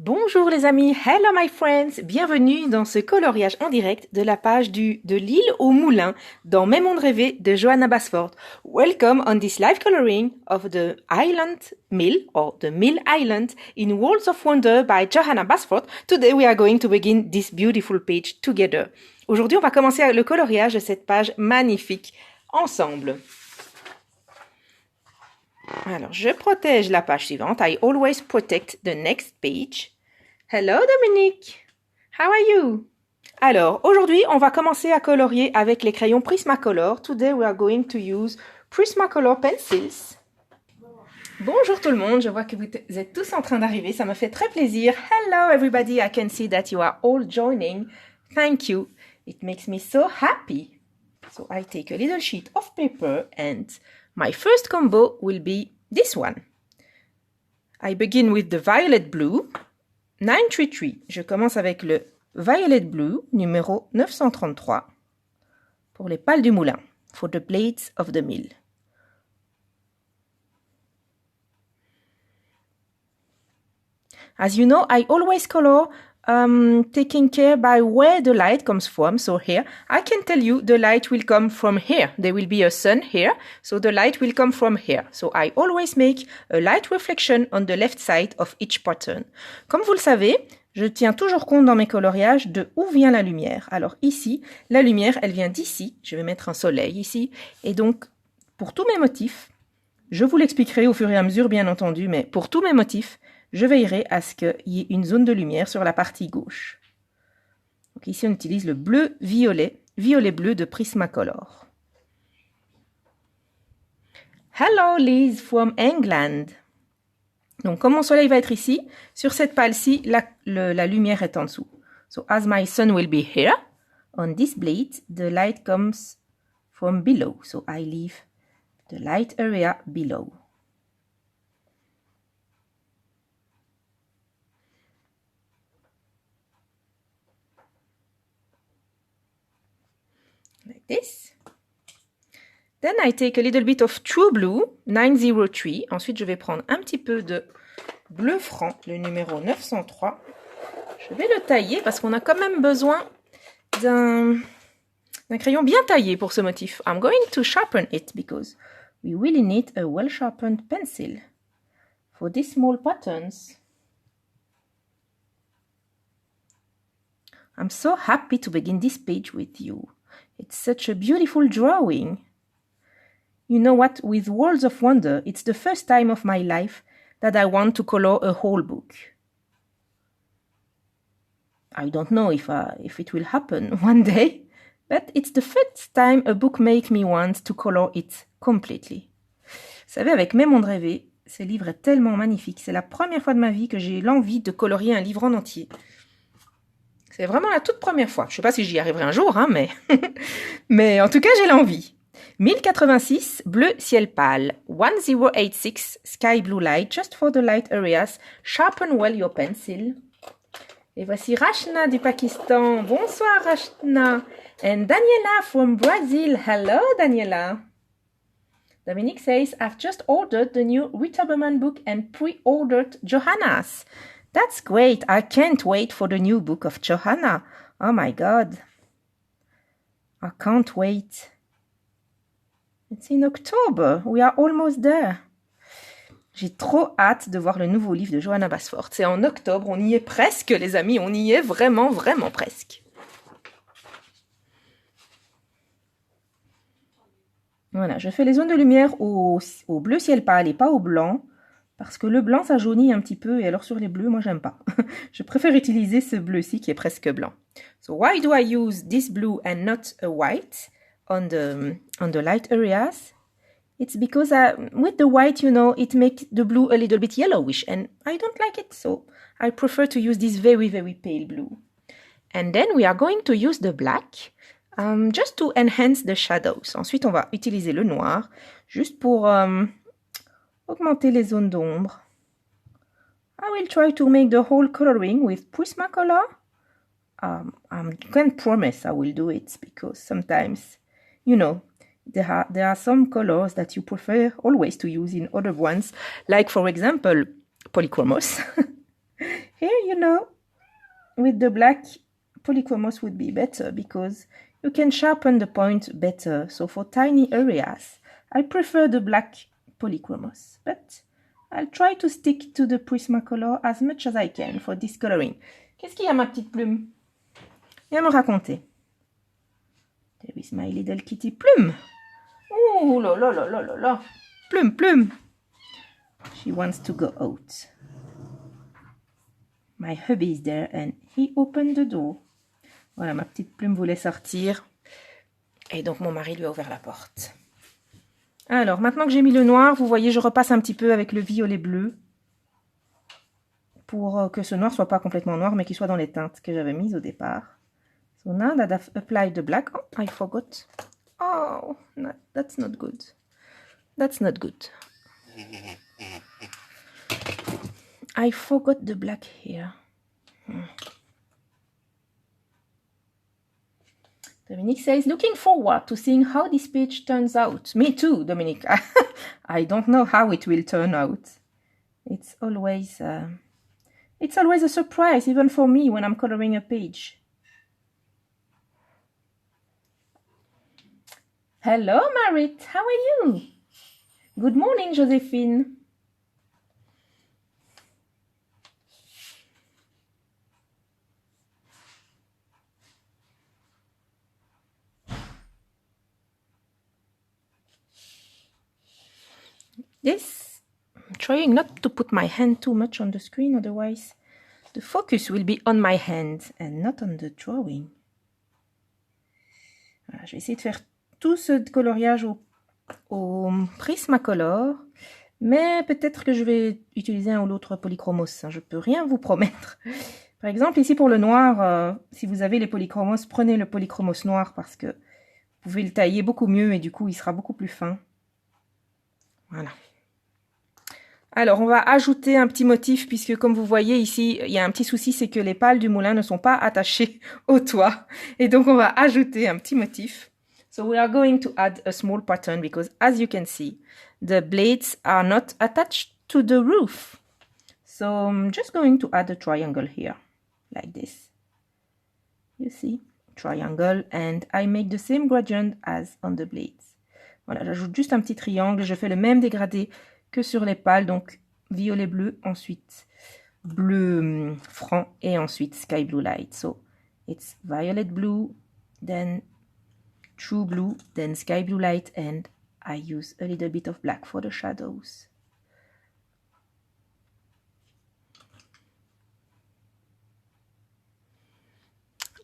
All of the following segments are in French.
Bonjour les amis, hello my friends, bienvenue dans ce coloriage en direct de la page de l'île au moulin dans Mes mondes rêvés de Johanna Basford. Welcome on this live coloring of the Island Mill or the Mill Island in Worlds of Wonder by Johanna Basford. Today we are going to begin this beautiful page together. Aujourd'hui on va commencer le coloriage de cette page magnifique ensemble. Alors, je protège la page suivante. I always protect the next page. Hello, Dominique. How are you? Alors, aujourd'hui, on va commencer à colorier avec les crayons Prismacolor. Today, we are going to use Prismacolor pencils. Bonjour tout le monde. Je vois que vous êtes tous en train d'arriver. Ça me fait très plaisir. Hello, everybody. I can see that you are all joining. Thank you. It makes me so happy. So, I take a little sheet of paper and my first combo will be this one. I begin with the violet blue, 933. Je commence avec le violet blue, numéro 933, pour les pales du moulin, for the blades of the mill. As you know, I always color taking care by where the light comes from. So here, I can tell you the light will come from here. There will be a sun here, so the light will come from here. So I always make a light reflection on the left side of each pattern. Comme vous le savez, je tiens toujours compte dans mes coloriages de où vient la lumière. Alors ici, la lumière, elle vient d'ici. Je vais mettre un soleil ici. Et donc, pour tous mes motifs, je vous l'expliquerai au fur et à mesure, bien entendu, mais pour tous mes motifs, je veillerai à ce qu'il y ait une zone de lumière sur la partie gauche. Donc ici, on utilise le bleu-violet, violet-bleu de Prismacolor. Hello Liz from England. Donc, comme mon soleil va être ici, sur cette pale-ci, la lumière est en dessous. So, as my sun will be here, on this blade, the light comes from below. So, I leave the light area below. Like this. Then I take a little bit of True Blue, 903. Ensuite, je vais prendre un petit peu de bleu franc, le numéro 903. Je vais le tailler parce qu'on a quand même besoin d'un crayon bien taillé pour ce motif. I'm going to sharpen it because we really need a well-sharpened pencil for these small patterns. I'm so happy to begin this page with you. It's such a beautiful drawing. You know what? With Worlds of Wonder, it's the first time of my life that I want to color a whole book. I don't know if it will happen one day, but it's the first time a book makes me want to color it completely. Vous savez, avec Mes mondes rêvés, ce livre est tellement magnifique. C'est la première fois de ma vie que j'ai l'envie de colorier un livre en entier. C'est vraiment la toute première fois. Je ne sais pas si j'y arriverai un jour, hein, mais en tout cas, j'ai l'envie. 1086, bleu ciel pâle. 1086, sky blue light, just for the light areas. Sharpen well your pencil. Et voici Rachna du Pakistan. Bonsoir Rachna. And Daniela from Brazil. Hello Daniela. Dominique says, I've just ordered the new Rita Berman book and pre-ordered Johanna's. That's great. I can't wait for the new book of Johanna. Oh my God. I can't wait. It's in October. We are almost there. J'ai trop hâte de voir le nouveau livre de Johanna Basford. C'est en octobre. On y est presque, les amis. On y est vraiment, vraiment presque. Voilà, je fais les zones de lumière au bleu ciel pâle et pas au blanc. Parce que le blanc, ça jaunit un petit peu. Et alors, sur les bleus, moi, j'aime pas. Je préfère utiliser ce bleu-ci qui est presque blanc. So, why do I use this blue and not a white on the light areas? It's because with the white, you know, it makes the blue a little bit yellowish. And I don't like it. So, I prefer to use this very, very pale blue. And then, we are going to use the black just to enhance the shadows. Ensuite, on va utiliser le noir juste pour... augmenter les zones d'ombre. I will try to make the whole coloring with Prismacolor. I can't promise I will do it because sometimes, you know, there are some colors that you prefer always to use in other ones, like for example, polychromos. Here, with the black, polychromos would be better because you can sharpen the point better. So for tiny areas, I prefer the black polychromos, but I'll try to stick to the Prismacolor as much as I can for this coloring. Qu'est-ce qu'il y a, ma petite plume? Viens me raconter. There is my little kitty Plume. Oh là là là là là là. Plume, Plume. She wants to go out. My hubby is there and he opened the door. Voilà, ma petite Plume voulait sortir. Et donc mon mari lui a ouvert la porte. Alors, maintenant que j'ai mis le noir, vous voyez, je repasse un petit peu avec le violet bleu. Pour que ce noir soit pas complètement noir, mais qu'il soit dans les teintes que j'avais mises au départ. So now that I've applied the black, oh, I forgot. Oh, that's not good. That's not good. I forgot the black here. Dominique says, looking forward to seeing how this page turns out. Me too, Dominique. I don't know how it will turn out. It's always a surprise, even for me, when I'm coloring a page. Hello, Marit. How are you? Good morning, Josephine. This, I'm trying not to put my hand too much on the screen, otherwise the focus will be on my hand and not on the drawing. Voilà, je vais essayer de faire tout ce coloriage au Prismacolor, mais peut-être que je vais utiliser un ou l'autre polychromos, hein, je peux rien vous promettre. Par exemple, ici pour le noir, si vous avez les polychromos, prenez le polychromos noir parce que vous pouvez le tailler beaucoup mieux et du coup il sera beaucoup plus fin. Voilà. Alors, on va ajouter un petit motif puisque comme vous voyez ici, il y a un petit souci, c'est que les pales du moulin ne sont pas attachées au toit. Et donc, on va ajouter un petit motif. So, we are going to add a small pattern because as you can see, the blades are not attached to the roof. So, I'm just going to add a triangle here, like this. You see, triangle, and I make the same gradient as on the blades. Voilà, j'ajoute juste un petit triangle, je fais le même dégradé que sur les pales, donc violet bleu, ensuite bleu franc et ensuite sky blue light. So it's violet blue, then true blue, then sky blue light, and I use a little bit of black for the shadows.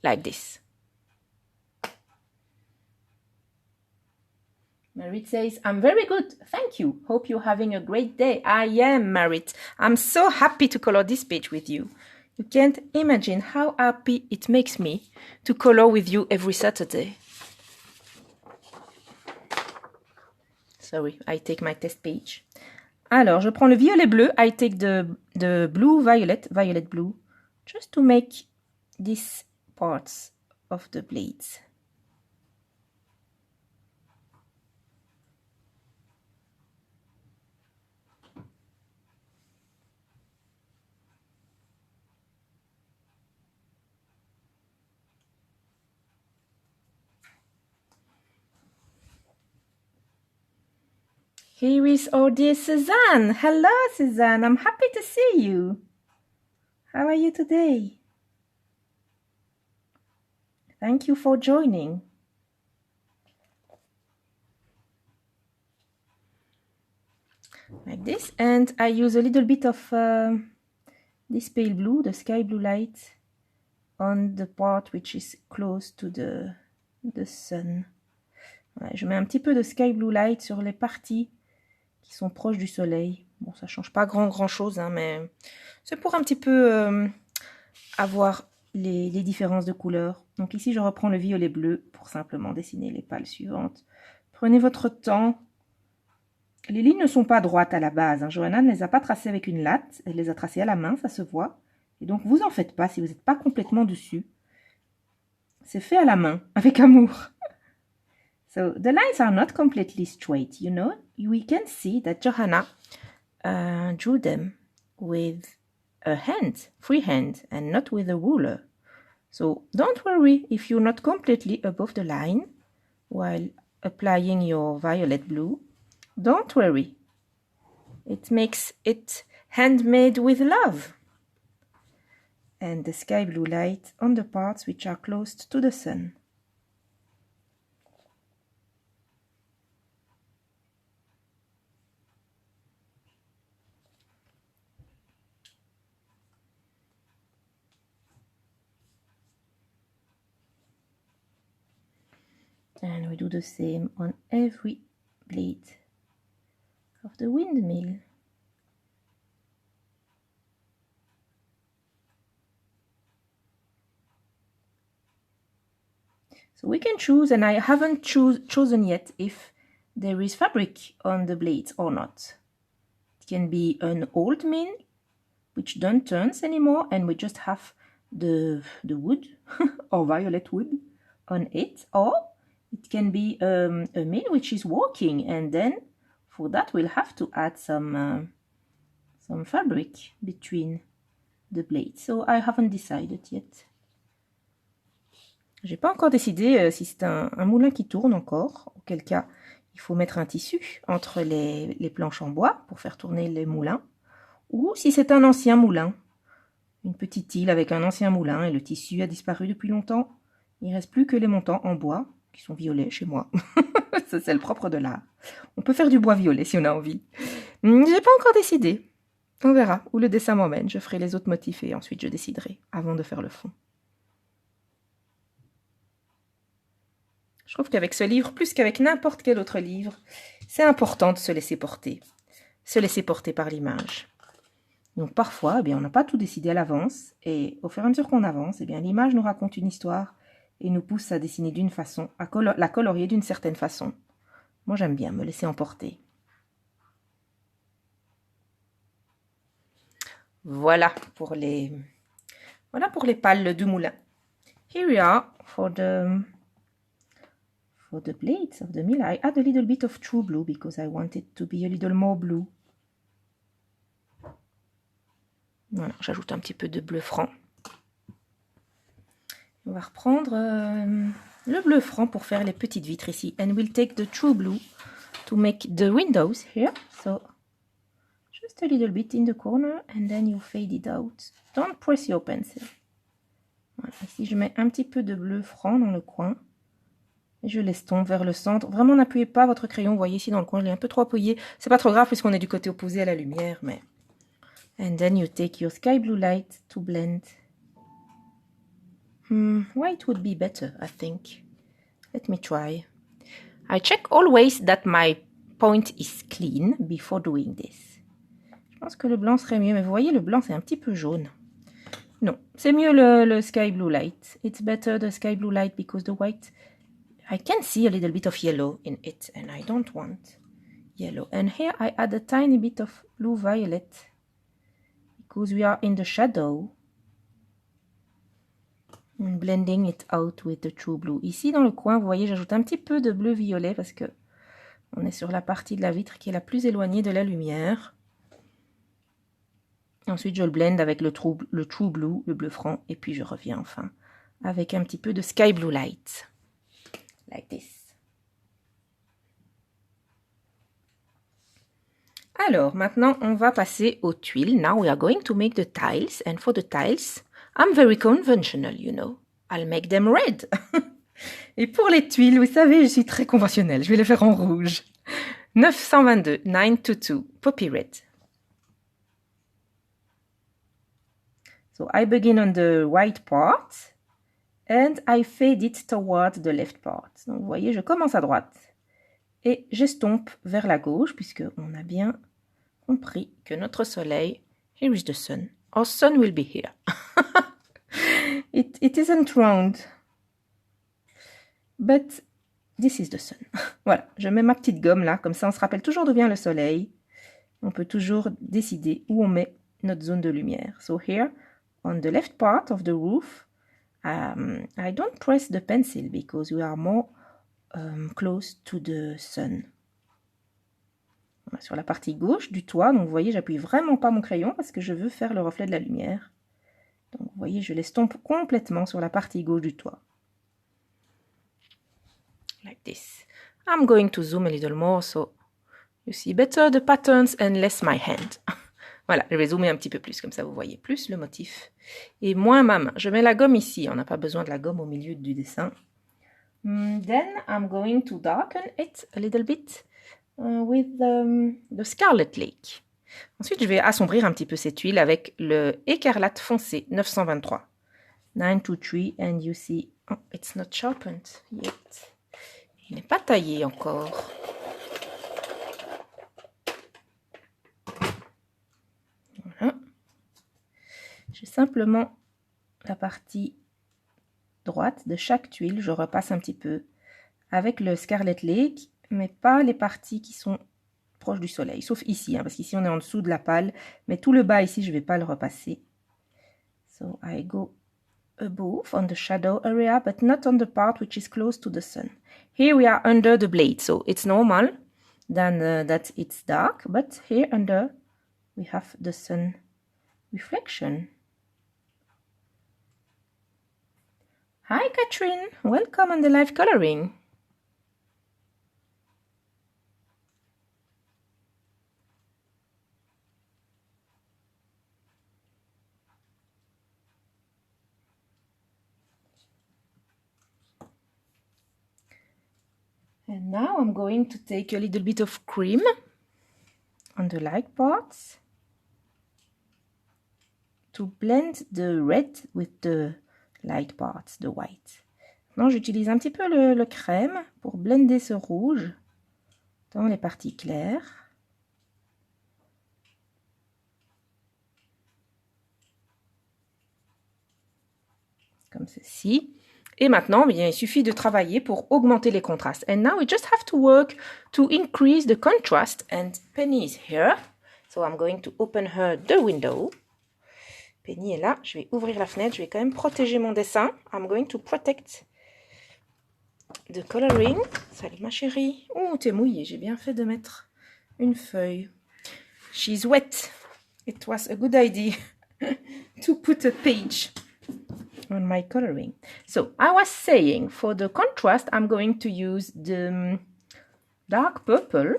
Like this. Marit says, I'm very good, thank you. Hope you're having a great day. I am, Marit. I'm so happy to color this page with you. You can't imagine how happy it makes me to color with you every Saturday. Sorry, I take my test page. Alors, je prends le violet bleu. I take the blue violet, violet blue, just to make these parts of the blades. Here is our dear Suzanne. Hello, Suzanne. I'm happy to see you. How are you today? Thank you for joining. Like this. And I use a little bit of this pale blue, the sky blue light, on the part which is close to the sun. Ouais, je mets un petit peu de sky blue light sur les parties qui sont proches du soleil. Bon, ça change pas grand chose, hein, mais c'est pour un petit peu avoir les différences de couleurs. Donc ici, je reprends le violet bleu pour simplement dessiner les pales suivantes. Prenez votre temps. Les lignes ne sont pas droites à la base, hein. Johanna ne les a pas tracées avec une latte, elle les a tracées à la main, ça se voit. Et donc, vous en faites pas si vous n'êtes pas complètement dessus. C'est fait à la main, avec amour. So, the lines are not completely straight, you know. We can see that Johanna drew them with a hand, freehand, and not with a ruler. So don't worry if you're not completely above the line while applying your violet blue. Don't worry. It makes it handmade with love. And the sky blue light on the parts which are closest to the sun. And we do the same on every blade of the windmill. So we can choose, and I haven't chosen yet if there is fabric on the blades or not. It can be an old mill, which don't turns anymore, and we just have the wood or violet wood on it, or it can be a mill which is working, and then for that we'll have to add some fabric between the blades. So I haven't decided yet. J'ai pas encore décidé si c'est un moulin qui tourne encore, auquel cas il faut mettre un tissu entre les planches en bois pour faire tourner les moulins, ou si c'est un ancien moulin, une petite île avec un ancien moulin et le tissu a disparu depuis longtemps. Il ne reste plus que les montants en bois, qui sont violets chez moi. Ça, c'est le propre de l'art. On peut faire du bois violet si on a envie. J'ai pas encore décidé. On verra où le dessin m'emmène. Je ferai les autres motifs et ensuite je déciderai avant de faire le fond. Je trouve qu'avec ce livre, plus qu'avec n'importe quel autre livre, c'est important de se laisser porter. Se laisser porter par l'image. Donc parfois, eh bien, on n'a pas tout décidé à l'avance, et au fur et à mesure qu'on avance, eh bien, l'image nous raconte une histoire et nous pousse à dessiner d'une façon, à la colorier d'une certaine façon. Moi, j'aime bien me laisser emporter. Voilà pour les pales du moulin. Here we are for the blades of the mill. I add a little bit of true blue because I want it to be a little more blue. Voilà, j'ajoute un petit peu de bleu franc. On va reprendre le bleu franc pour faire les petites vitres ici. And we'll take the true blue to make the windows here. So just a little bit in the corner and then you fade it out. Don't press your pencil. Voilà, ici je mets un petit peu de bleu franc dans le coin. Et je l'estompe vers le centre. Vraiment, n'appuyez pas votre crayon. Vous voyez ici dans le coin, je l'ai un peu trop appuyé. C'est pas trop grave puisqu'on est du côté opposé à la lumière, mais... And then you take your sky blue light to blend. White would be better, I think. Let me try. I check always that my point is clean before doing this. Je pense que le blanc serait mieux, mais vous voyez, le blanc, c'est un petit peu jaune. Non, c'est mieux le sky blue light. It's better the sky blue light because the white... I can see a little bit of yellow in it, and I don't want yellow. And here I add a tiny bit of blue violet. Because we are in the shadow, and blending it out with the true blue. Ici dans le coin, vous voyez, j'ajoute un petit peu de bleu violet parce que on est sur la partie de la vitre qui est la plus éloignée de la lumière. Ensuite, je le blende avec le true blue, le bleu franc, et puis je reviens enfin avec un petit peu de sky blue light, like this. Alors, maintenant, on va passer aux tuiles. Now we are going to make the tiles. And for the tiles, I'm very conventional, you know. I'll make them red. Et pour les tuiles, vous savez, je suis très conventionnelle. Je vais les faire en rouge. 922, 922, Poppy Red. So I begin on the white part. And I fade it toward the left part. Donc, vous voyez, je commence à droite. Et j'estompe vers la gauche, puisqu'on a bien compris que notre soleil, here is the sun. Our sun will be here. It isn't round, but this is the sun. Voilà, je mets ma petite gomme là, comme ça on se rappelle toujours d'où vient le soleil. On peut toujours décider où on met notre zone de lumière. So here, on the left part of the roof, I don't press the pencil because we are more close to the sun. Sur la partie gauche du toit. Donc vous voyez, j'appuie vraiment pas mon crayon parce que je veux faire le reflet de la lumière. Donc vous voyez, je l'estompe complètement sur la partie gauche du toit. Like this. I'm going to zoom a little more so you see better the patterns and less my hand. Voilà, je vais zoomer un petit peu plus, comme ça vous voyez plus le motif. Et moins ma main. Je mets la gomme ici, on n'a pas besoin de la gomme au milieu du dessin. Then I'm going to darken it a little bit with the Scarlet Lake. Ensuite, je vais assombrir un petit peu cette huile avec le écarlate foncé 923. 923, and you see, oh, it's not sharpened yet. Il n'est pas taillé encore. Voilà. J'ai simplement la partie droite de chaque tuile, je repasse un petit peu avec le Scarlet Lake, mais pas les parties qui sont proches du soleil, sauf ici, hein, parce qu'ici on est en dessous de la pâle, mais tout le bas ici, je ne vais pas le repasser. So I go above on the shadow area, but not on the part which is close to the sun. Here we are under the blade, so it's normal that it's dark, but here under we have the sun reflection. Hi Catherine, welcome on the live coloring. And now I'm going to take a little bit of cream on the light parts to blend the red with the light parts, the white. Maintenant, j'utilise un petit peu le crème pour blender ce rouge dans les parties claires. Comme ceci. Et maintenant, bien, il suffit de travailler pour augmenter les contrastes. And now we just have to work to increase the contrast. And Penny is here. So I'm going to open her the window. Penny est là. Je vais ouvrir la fenêtre. Je vais quand même protéger mon dessin. I'm going to protect the coloring. Salut ma chérie. Oh, t'es mouillée. J'ai bien fait de mettre une feuille. She's wet. It was a good idea to put a page on my coloring. So I was saying for the contrast, I'm going to use the dark purple.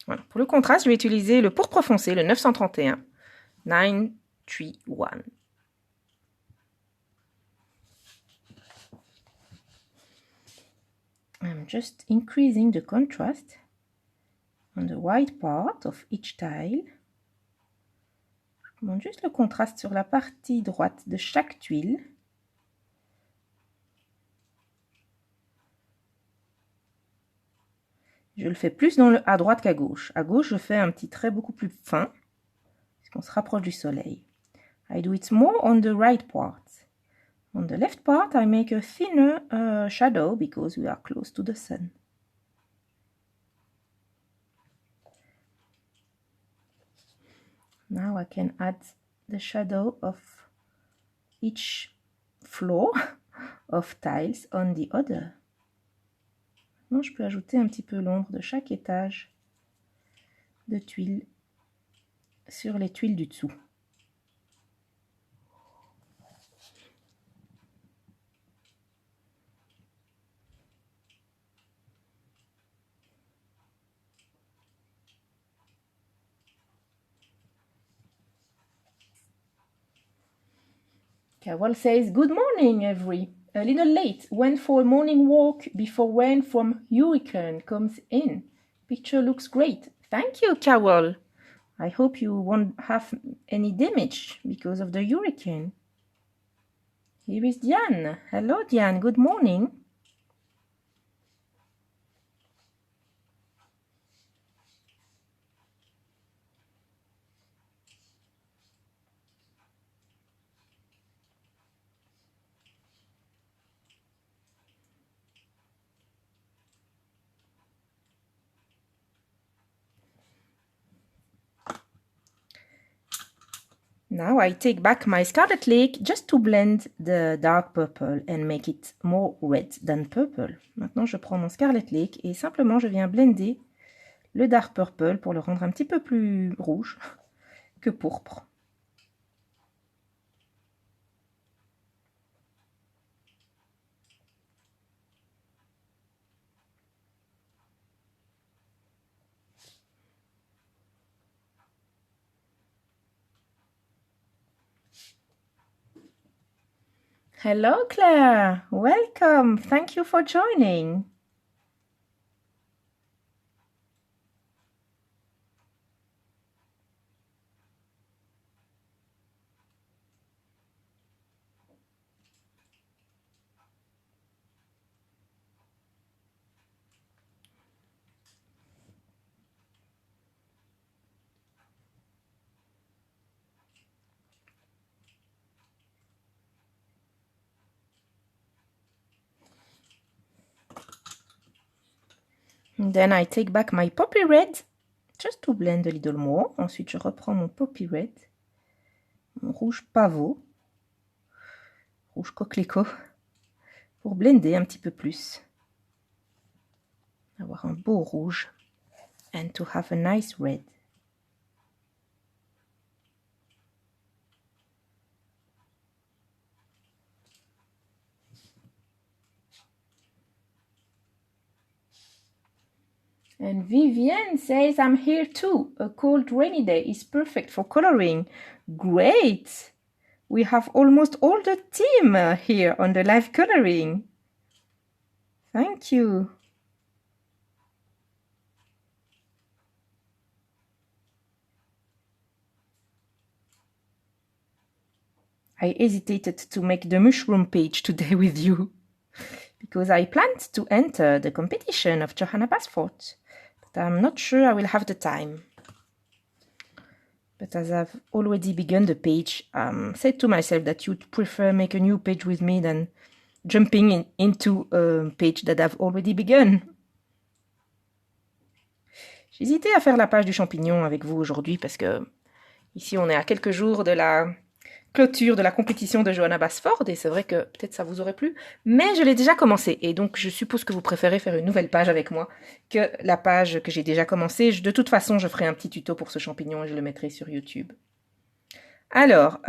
Voilà. Pour le contraste, je vais utiliser le pourpre foncé, le 931. 931. I'm just increasing the contrast on the white part of each tile. Je monte juste le contraste sur la partie droite de chaque tuile. Je le fais plus à droite qu'à gauche. À gauche, je fais un petit trait beaucoup plus fin, puisqu'on se rapproche du soleil. I do it more on the right part. On the left part, I make a thinner shadow because we are close to the sun. Now I can add the shadow of each floor of tiles on the other. Maintenant, je peux ajouter un petit peu l'ombre de chaque étage de tuiles sur les tuiles du dessous. Carol says, good morning, every. A little late. Went for a morning walk before rain from hurricane comes in. Picture looks great. Thank you, Carol. I hope you won't have any damage because of the hurricane. Here is Diane. Hello, Diane. Good morning. Now I take back my Scarlet Lake just to blend the dark purple and make it more red than purple. Maintenant, je prends mon Scarlet Lake et simplement je viens blender le dark purple pour le rendre un petit peu plus rouge que pourpre. Hello, Claire. Welcome. Thank you for joining. And then I take back my poppy red, just to blend a little more. Ensuite, je reprends mon poppy red, mon rouge pavot, rouge coquelicot, pour blender un petit peu plus. Avoir un beau rouge. And to have a nice red. And Vivienne says, I'm here too. A cold rainy day is perfect for coloring. Great! We have almost all the team here on the live coloring. Thank you. I hesitated to make the mushroom page today with you because I planned to enter the competition of Johanna Basford, but I'm not sure I will have the time. But as I've already begun the page, said to myself that you'd prefer make a new page with me than jumping into a page that I've already begun. J'hésitais à faire la page du champignon avec vous aujourd'hui parce que ici on est à quelques jours de la clôture de la compétition de Johanna Basford et c'est vrai que peut-être ça vous aurait plu, mais je l'ai déjà commencé et donc je suppose que vous préférez faire une nouvelle page avec moi que la page que j'ai déjà commencée. De toute façon, je ferai un petit tuto pour ce champignon et je le mettrai sur YouTube. Alors,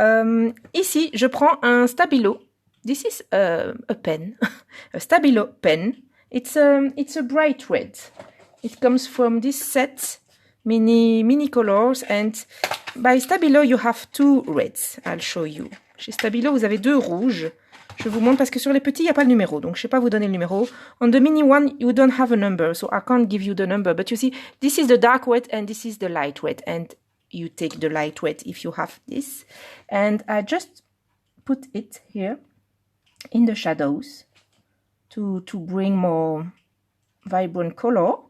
ici, je prends un Stabilo. This is a pen, a Stabilo pen. It's a bright red. It comes from this set, mini colors, and by Stabilo you have two reds. I'll show you. Chez Stabilo vous avez deux rouges. Je vous montre parce que sur les petits il n'y a pas le numéro, donc je ne sais pas vous donner le numéro. On the mini one you don't have a number, so I can't give you the number. But you see, this is the dark red and this is the light red, and you take the light red if you have this. And I just put it here in the shadows to bring more vibrant color.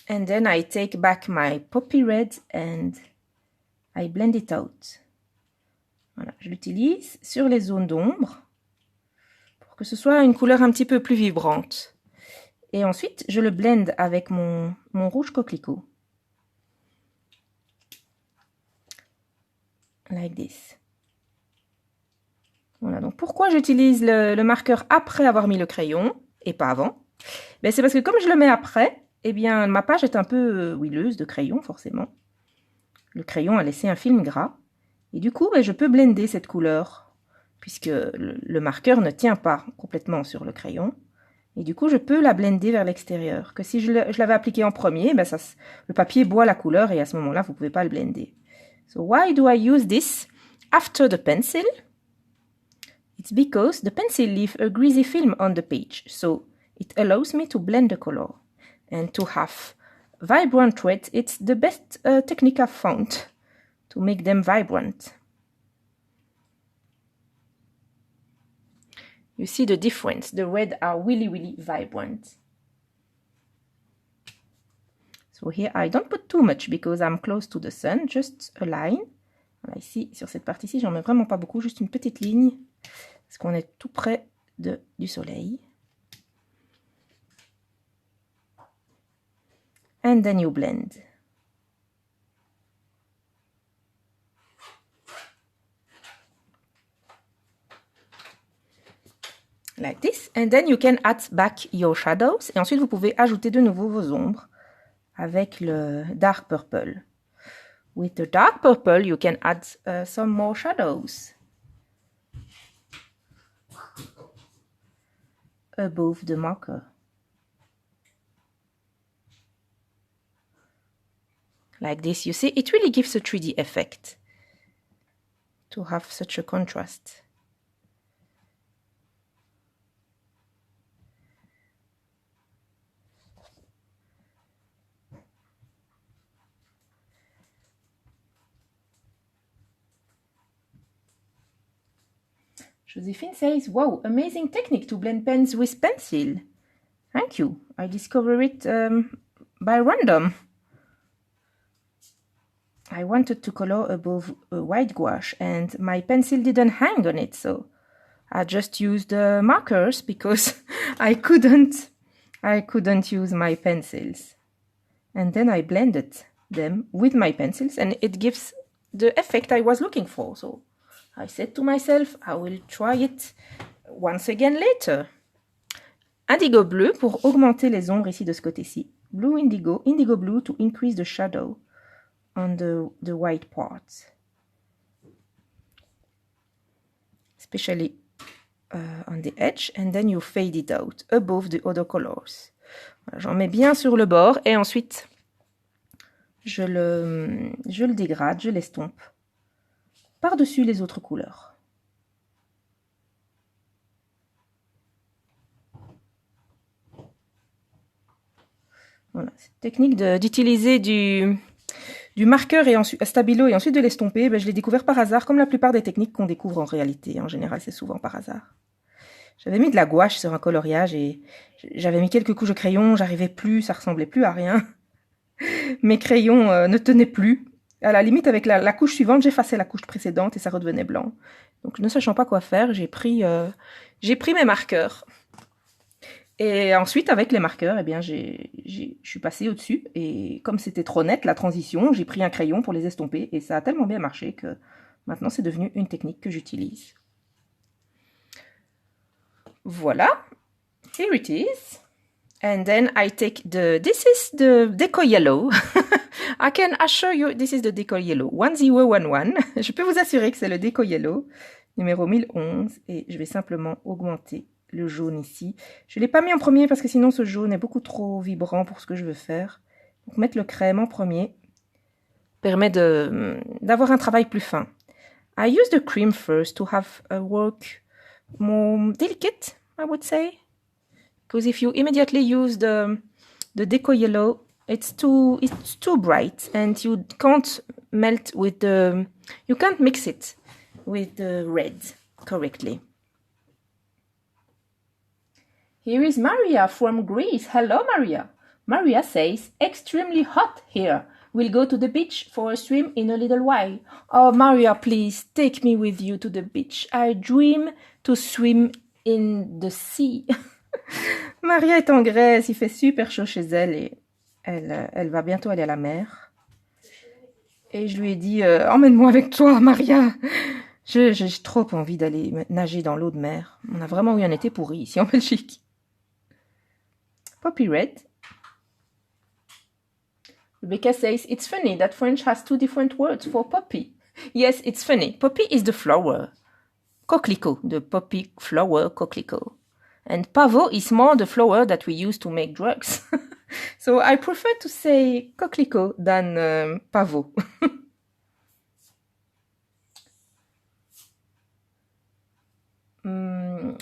And then I take back my poppy red and I blend it out. Voilà, je l'utilise sur les zones d'ombre pour que ce soit une couleur un petit peu plus vibrante. Et ensuite, je le blend avec mon rouge coquelicot. Like this. Voilà, donc pourquoi j'utilise le marqueur après avoir mis le crayon et pas avant? Ben, c'est parce que comme je le mets après, eh bien, ma page est un peu huileuse de crayon, forcément. Le crayon a laissé un film gras. Et du coup, ben, je peux blender cette couleur, puisque le marqueur ne tient pas complètement sur le crayon. Et du coup, je peux la blender vers l'extérieur. Que si je l'avais appliqué en premier, ben, le papier boit la couleur et à ce moment-là, vous ne pouvez pas le blender. So why do I use this after the pencil? It's because the pencil leaves a greasy film on the page. So it allows me to blend the color. And to have vibrant reds, it's the best technique I've found to make them vibrant. You see the difference. The red are really, really vibrant. So here I don't put too much because I'm close to the sun, just a line. Voilà, ici, sur cette partie-ci, j'en mets vraiment pas beaucoup, juste une petite ligne, parce qu'on est tout près du soleil. And then you blend. Like this. And then you can add back your shadows. Et ensuite, vous pouvez ajouter de nouveau vos ombres avec le dark purple. With the dark purple, you can add some more shadows above the marker. Like this, you see, it really gives a 3D effect to have such a contrast. Josephine says, wow, amazing technique to blend pens with pencil. Thank you. I discovered it by random. I wanted to color above a white gouache and my pencil didn't hang on it, so I just used markers because I couldn't use my pencils. And then I blended them with my pencils and it gives the effect I was looking for. So I said to myself, I will try it once again later. Indigo bleu pour augmenter les ombres ici de ce côté-ci. Blue indigo, indigo blue to increase the shadow on the white parts. Especially on the edge, and then you fade it out above the other colors. Voilà, j'en mets bien sur le bord et ensuite je le dégrade, je l'estompe par-dessus les autres couleurs. Voilà, cette technique d'utiliser du marqueur et ensuite stabilo et ensuite de l'estomper, ben, je l'ai découvert par hasard, comme la plupart des techniques qu'on découvre en réalité. En général, c'est souvent par hasard. J'avais mis de la gouache sur un coloriage et j'avais mis quelques couches de crayon, j'arrivais plus, ça ressemblait plus à rien. Mes crayons ne tenaient plus. À la limite, avec la couche suivante, j'effaçais la couche précédente et ça redevenait blanc. Donc, ne sachant pas quoi faire, j'ai pris mes marqueurs. Et ensuite, avec les marqueurs, eh bien, je suis passée au-dessus. Et comme c'était trop net, la transition, j'ai pris un crayon pour les estomper. Et ça a tellement bien marché que maintenant, c'est devenu une technique que j'utilise. Voilà. Here it is. And then I take this is the Deco Yellow. I can assure you, this is the Deco Yellow 1011. Je peux vous assurer que c'est le Deco Yellow numéro 1011. Et je vais simplement augmenter le jaune ici. Je ne l'ai pas mis en premier parce que sinon ce jaune est beaucoup trop vibrant pour ce que je veux faire. Donc mettre le crème en premier permet d'avoir un travail plus fin. I use the cream first to have a work more delicate, I would say. Because if you immediately use the Deco Yellow, it's too bright and you can't you can't mix it with the red correctly. Here is Maria from Greece. Hello, Maria. Maria says, extremely hot here. We'll go to the beach for a swim in a little while. Oh, Maria, please take me with you to the beach. I dream to swim in the sea. Maria est en Grèce, il fait super chaud chez elle et elle va bientôt aller à la mer. Et je lui ai dit, emmène-moi avec toi, Maria. J'ai trop envie d'aller nager dans l'eau de mer. On a vraiment eu un été pourri ici en Belgique. Poppy Red. Rebecca says, it's funny that French has two different words for poppy. Yes, it's funny. Poppy is the flower. Coquelicot, the poppy flower coquelicot. And pavot is more the flower that we use to make drugs. So I prefer to say coquelicot than pavot.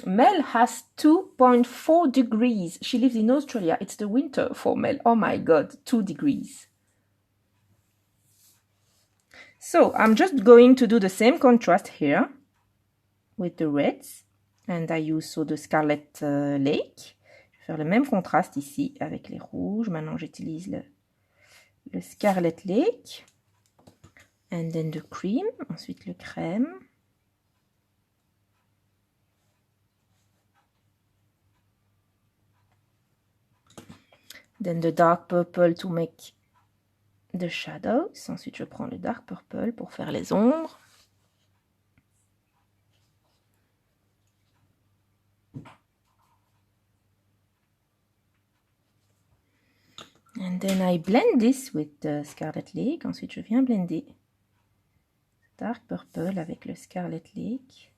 Mel has 2.4 degrees. She lives in Australia. It's the winter for Mel. Oh my God, 2 degrees. So I'm just going to do the same contrast here with the reds. And I use the Scarlet Lake. Je vais faire le même contraste ici avec les rouges. Maintenant, j'utilise le Scarlet Lake. And then the cream. Ensuite, le crème. Then the dark purple to make the shadows. Ensuite, je prends le dark purple pour faire les ombres. And And then I blend this with the Scarlet Lake. Ensuite, je viens blender Dark Purple avec le Scarlet Lake.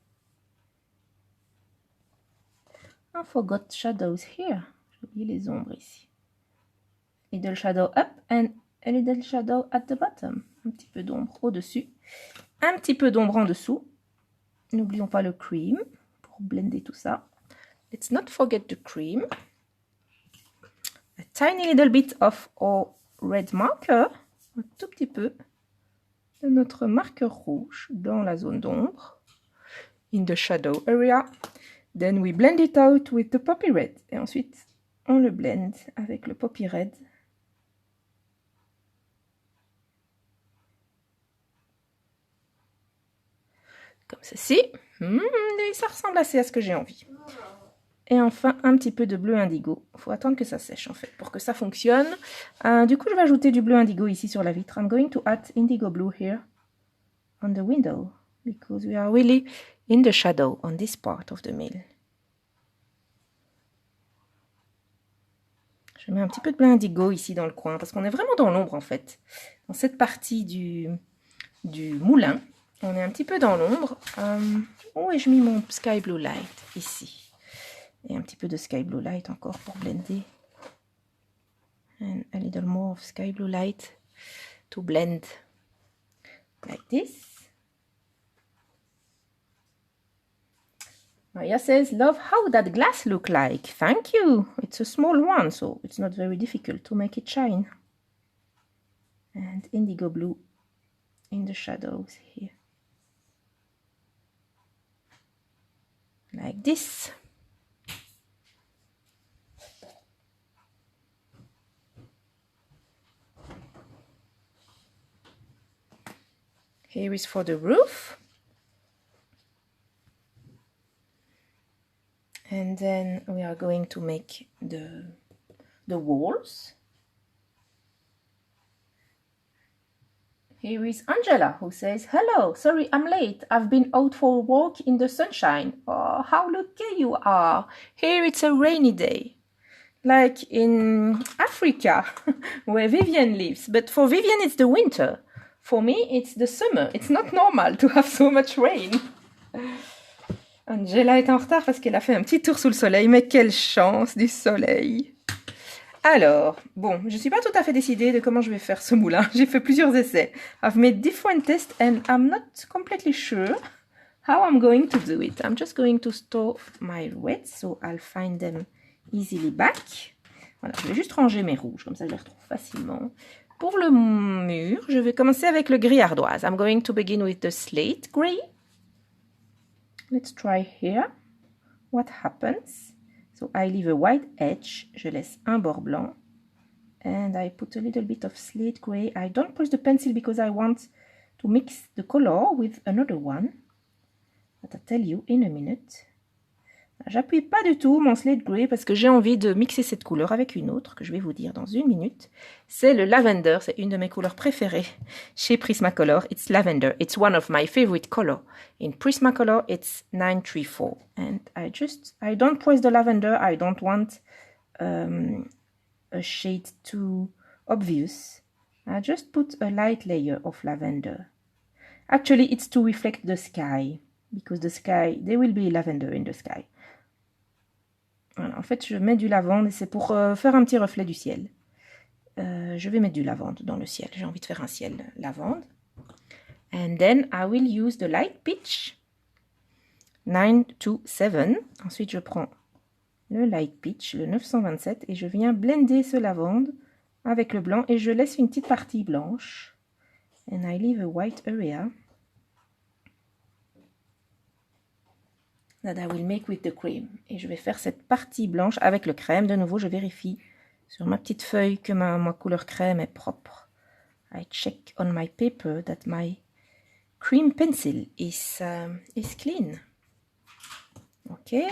I forgot shadows here. J'ai oublié les ombres ici. Little shadow up and a little shadow at the bottom. Un petit peu d'ombre au-dessus. Un petit peu d'ombre en dessous. N'oublions pas le cream pour blender tout ça. Let's not forget the cream. A tiny little bit of our red marker. Un tout petit peu de notre marqueur rouge dans la zone d'ombre. In the shadow area. Then we blend it out with the poppy red. Et ensuite, on le blend avec le poppy red. Comme ceci. Ça ressemble assez à ce que j'ai envie. Et enfin, un petit peu de bleu indigo. Il faut attendre que ça sèche en fait pour que ça fonctionne. Du coup, je vais ajouter du bleu indigo ici sur la vitre. I'm going to add indigo blue here on the window because we are really in the shadow on this part of the mill. Je mets un petit peu de bleu indigo ici dans le coin parce qu'on est vraiment dans l'ombre en fait. Dans cette partie du moulin, on est un petit peu dans l'ombre. Et je mets mon sky blue light ici. Et un petit peu de sky blue light encore pour blender. And a little more of sky blue light to blend like this. Maria says, love how that glass look like. Thank you. It's a small one, so it's not very difficult to make it shine. And indigo blue in the shadows here. Like this. Here is for the roof. And then we are going to make the walls. Here is Angela who says, hello, sorry I'm late. I've been out for a walk in the sunshine. Oh, how lucky you are. Here it's a rainy day. Like in Africa, where Vivian lives. But for Vivian it's the winter. For me it's the summer. It's not normal to have so much rain. Angela est en retard parce qu'elle a fait un petit tour sous le soleil, mais quelle chance du soleil! Alors, bon, je ne suis pas tout à fait décidée de comment je vais faire ce moulin. J'ai fait plusieurs essais. I've made different tests and I'm not completely sure how I'm going to do it. I'm just going to store my reds, so I'll find them easily back. Voilà, je vais juste ranger mes rouges, comme ça je les retrouve facilement. Pour le mur, je vais commencer avec le gris ardoise. I'm going to begin with the slate gray. Let's try here. What happens? So I leave a white edge. Je laisse un bord blanc. And I put a little bit of slate gray. I don't push the pencil because I want to mix the color with another one. But I'll tell you in a minute. J'appuie pas du tout mon slate gray parce que j'ai envie de mixer cette couleur avec une autre que je vais vous dire dans une minute. C'est le lavender, c'est une de mes couleurs préférées chez Prismacolor. It's lavender. It's one of my favorite color. In Prismacolor, it's 934. And I don't press the lavender. I don't want a shade too obvious. I just put a light layer of lavender. Actually, it's to reflect the sky because the sky, there will be lavender in the sky. Voilà, en fait, je mets du lavande et c'est pour faire un petit reflet du ciel. Je vais mettre du lavande dans le ciel. J'ai envie de faire un ciel lavande. And then I will use the light pitch 927. Ensuite, je prends le light pitch, le 927, et je viens blender ce lavande avec le blanc et je laisse une petite partie blanche. And I leave a white area that I will make with the cream. Et je vais faire cette partie blanche avec le crème. De nouveau, je vérifie sur ma petite feuille que ma couleur crème est propre. I check on my paper that my cream pencil is clean. Okay.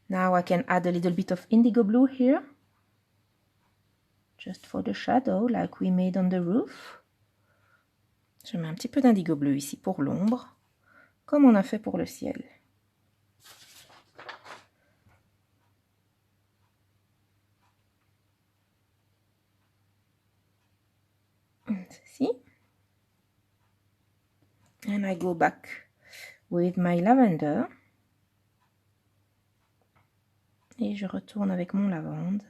Now I can add a little bit of indigo blue here. Just for the shadow, like we made on the roof. Je mets un petit peu d'indigo bleu ici pour l'ombre, comme on a fait pour le ciel. I go back with my lavender. Et je retourne avec mon lavande.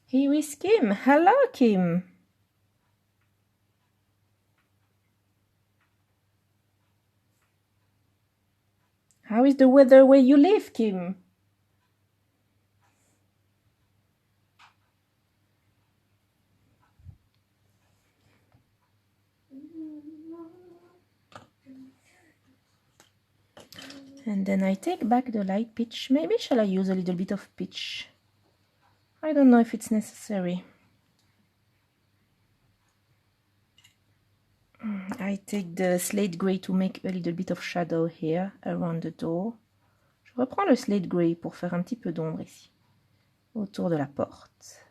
Here is Kim. Hello, Kim. How is the weather where you live, Kim? And then I take back the light peach. Maybe shall I use a little bit of peach? I don't know if it's necessary. I take the slate gray to make a little bit of shadow here around the door. Je reprends le slate gray pour faire un petit peu d'ombre ici, autour de la porte.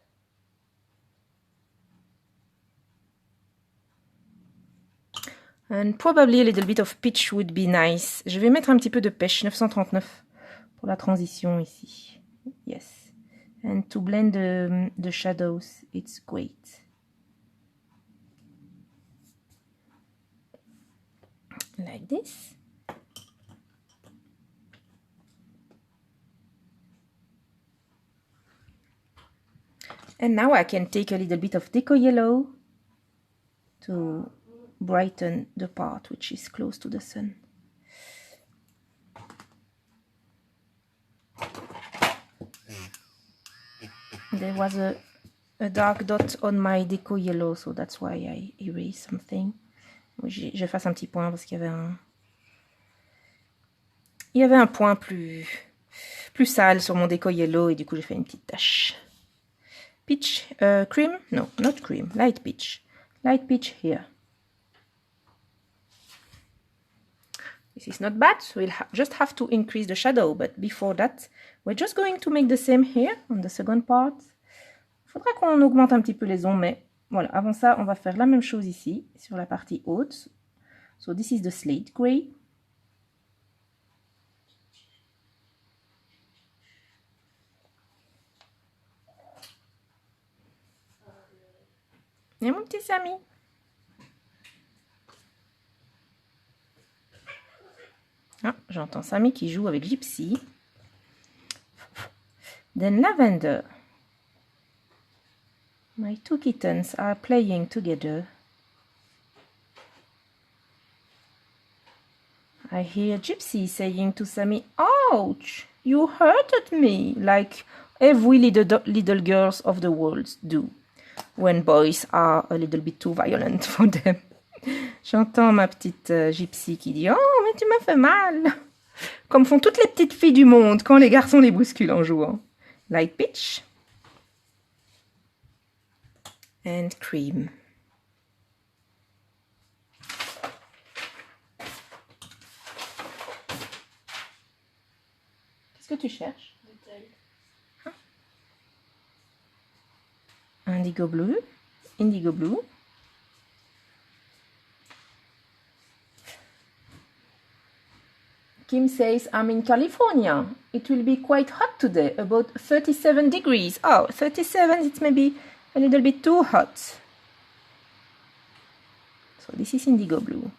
And probably a little bit of peach would be nice. Je vais mettre un petit peu de pêche, 939, pour la transition ici. Yes. And to blend the shadows, it's great. Like this. And now I can take a little bit of deco yellow to brighten the part which is close to the sun. There was a dark dot on my deco yellow, so that's why I erased something. J'efface un petit point parce qu'il y avait un point plus sale sur mon déco yellow et du coup j'ai fait une petite tache. Peach, cream? No, not cream, light peach. Light peach here. This is not bad, so we'll just have to increase the shadow, but before that, we're just going to make the same here on the second part. Il faudra qu'on augmente un petit peu les ombres, mais voilà, avant ça, on va faire la même chose ici, sur la partie haute. So this is the slate gray. Et mon petit Samy. Ah, j'entends Samy qui joue avec Gypsy. Then lavender. My two kittens are playing together. I hear Gypsy saying to Sammy, "Ouch! You hurted me," like every little girls of the world do, when boys are a little bit too violent for them. J'entends ma petite Gypsy qui dit, "Oh, mais tu m'as fait mal!" Comme font toutes les petites filles du monde quand les garçons les bousculent en jouant. Light peach. And cream. Qu'est-ce que tu cherches? Indigo blue. Indigo blue. Kim says, "I'm in California. It will be quite hot today, about 37 degrees. Oh, 37, it's maybe a little bit too hot. So this is indigo blue.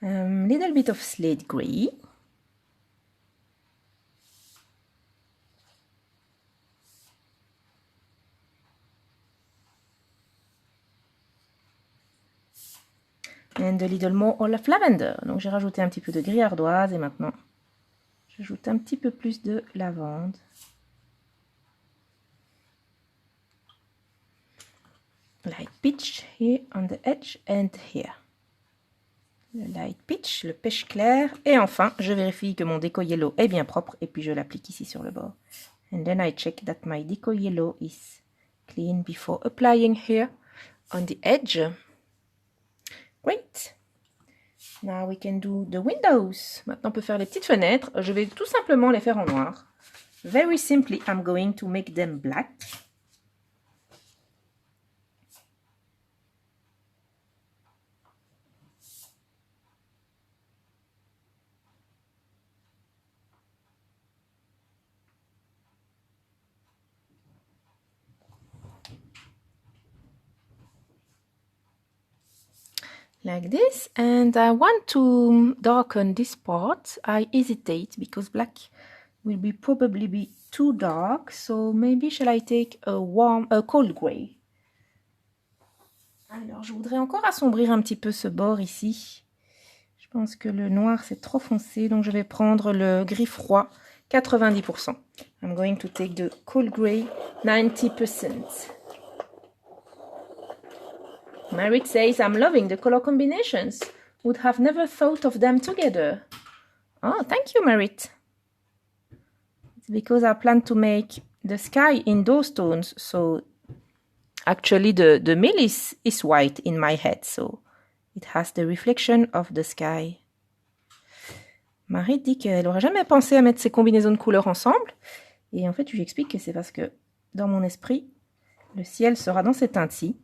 Little bit of slate gray. And a little more of lavender. Donc j'ai rajouté un petit peu de gris ardoise et maintenant j'ajoute un petit peu plus de lavande. Light peach here on the edge and here. Le light peach, le pêche clair. Et enfin, je vérifie que mon déco yellow est bien propre et puis je l'applique ici sur le bord. And then I check that my deco yellow is clean before applying here on the edge. Great. Now we can do the windows. Maintenant, on peut faire les petites fenêtres. Je vais tout simplement les faire en noir. Very simply, I'm going to make them black. like this. And I want to darken this part. I hesitate because black will probably be too dark. So maybe shall I take a cold gray? Alors, je voudrais encore assombrir un petit peu ce bord ici. Je pense que le noir, c'est trop foncé. Donc, je vais prendre le gris froid, 90%. I'm going to take the cold gray, 90%. Marit says, I'm loving the color combinations. Would have never thought of them together. Oh, thank you, Marit. It's because I plan to make the sky in those tones. So actually the mill is white in my head. So it has the reflection of the sky. Marit dit qu'elle n'aurait jamais pensé à mettre ces combinaisons de couleurs ensemble. Et en fait, je lui explique que c'est parce que dans mon esprit, le ciel sera dans ces teintes-ci.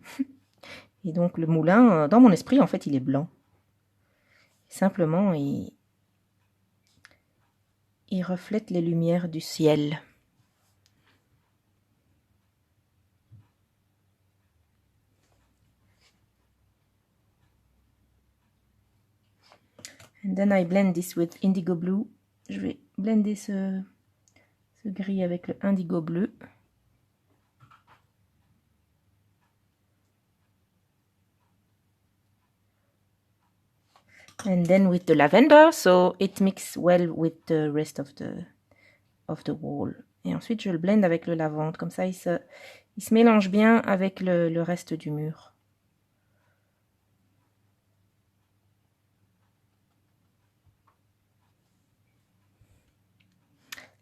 Et donc le moulin, dans mon esprit, en fait, il est blanc. Simplement, il reflète les lumières du ciel. And then I blend this with indigo blue. Je vais blender ce gris avec le indigo bleu. And then with the lavender, so it mixes well with the rest of the wall. Et ensuite, je le blende avec le lavande. Comme ça, il se mélange bien avec le reste du mur.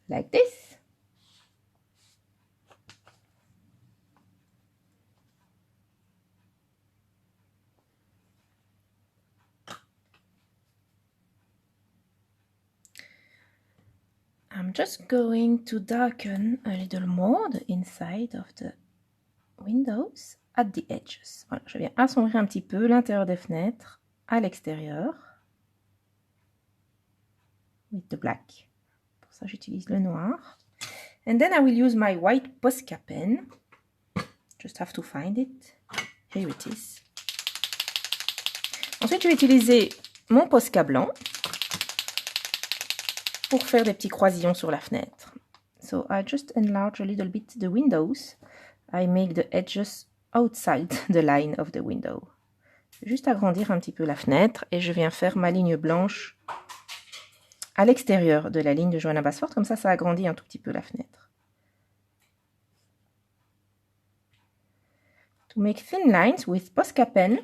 Like this. I'm just going to darken a little more the inside of the windows at the edges. Voilà, je viens assombrir un petit peu l'intérieur des fenêtres à l'extérieur. With the black. Pour ça, j'utilise le noir. And then I will use my white Posca pen. Just have to find it. Here it is. Ensuite, je vais utiliser mon Posca blanc pour faire des petits croisillons sur la fenêtre. So I just enlarge a little bit the windows. I make the edges outside the line of the window. Juste agrandir un petit peu la fenêtre et je viens faire ma ligne blanche à l'extérieur de la ligne de Johanna Basford. Comme ça, ça agrandit un tout petit peu la fenêtre. To make thin lines with Posca pen,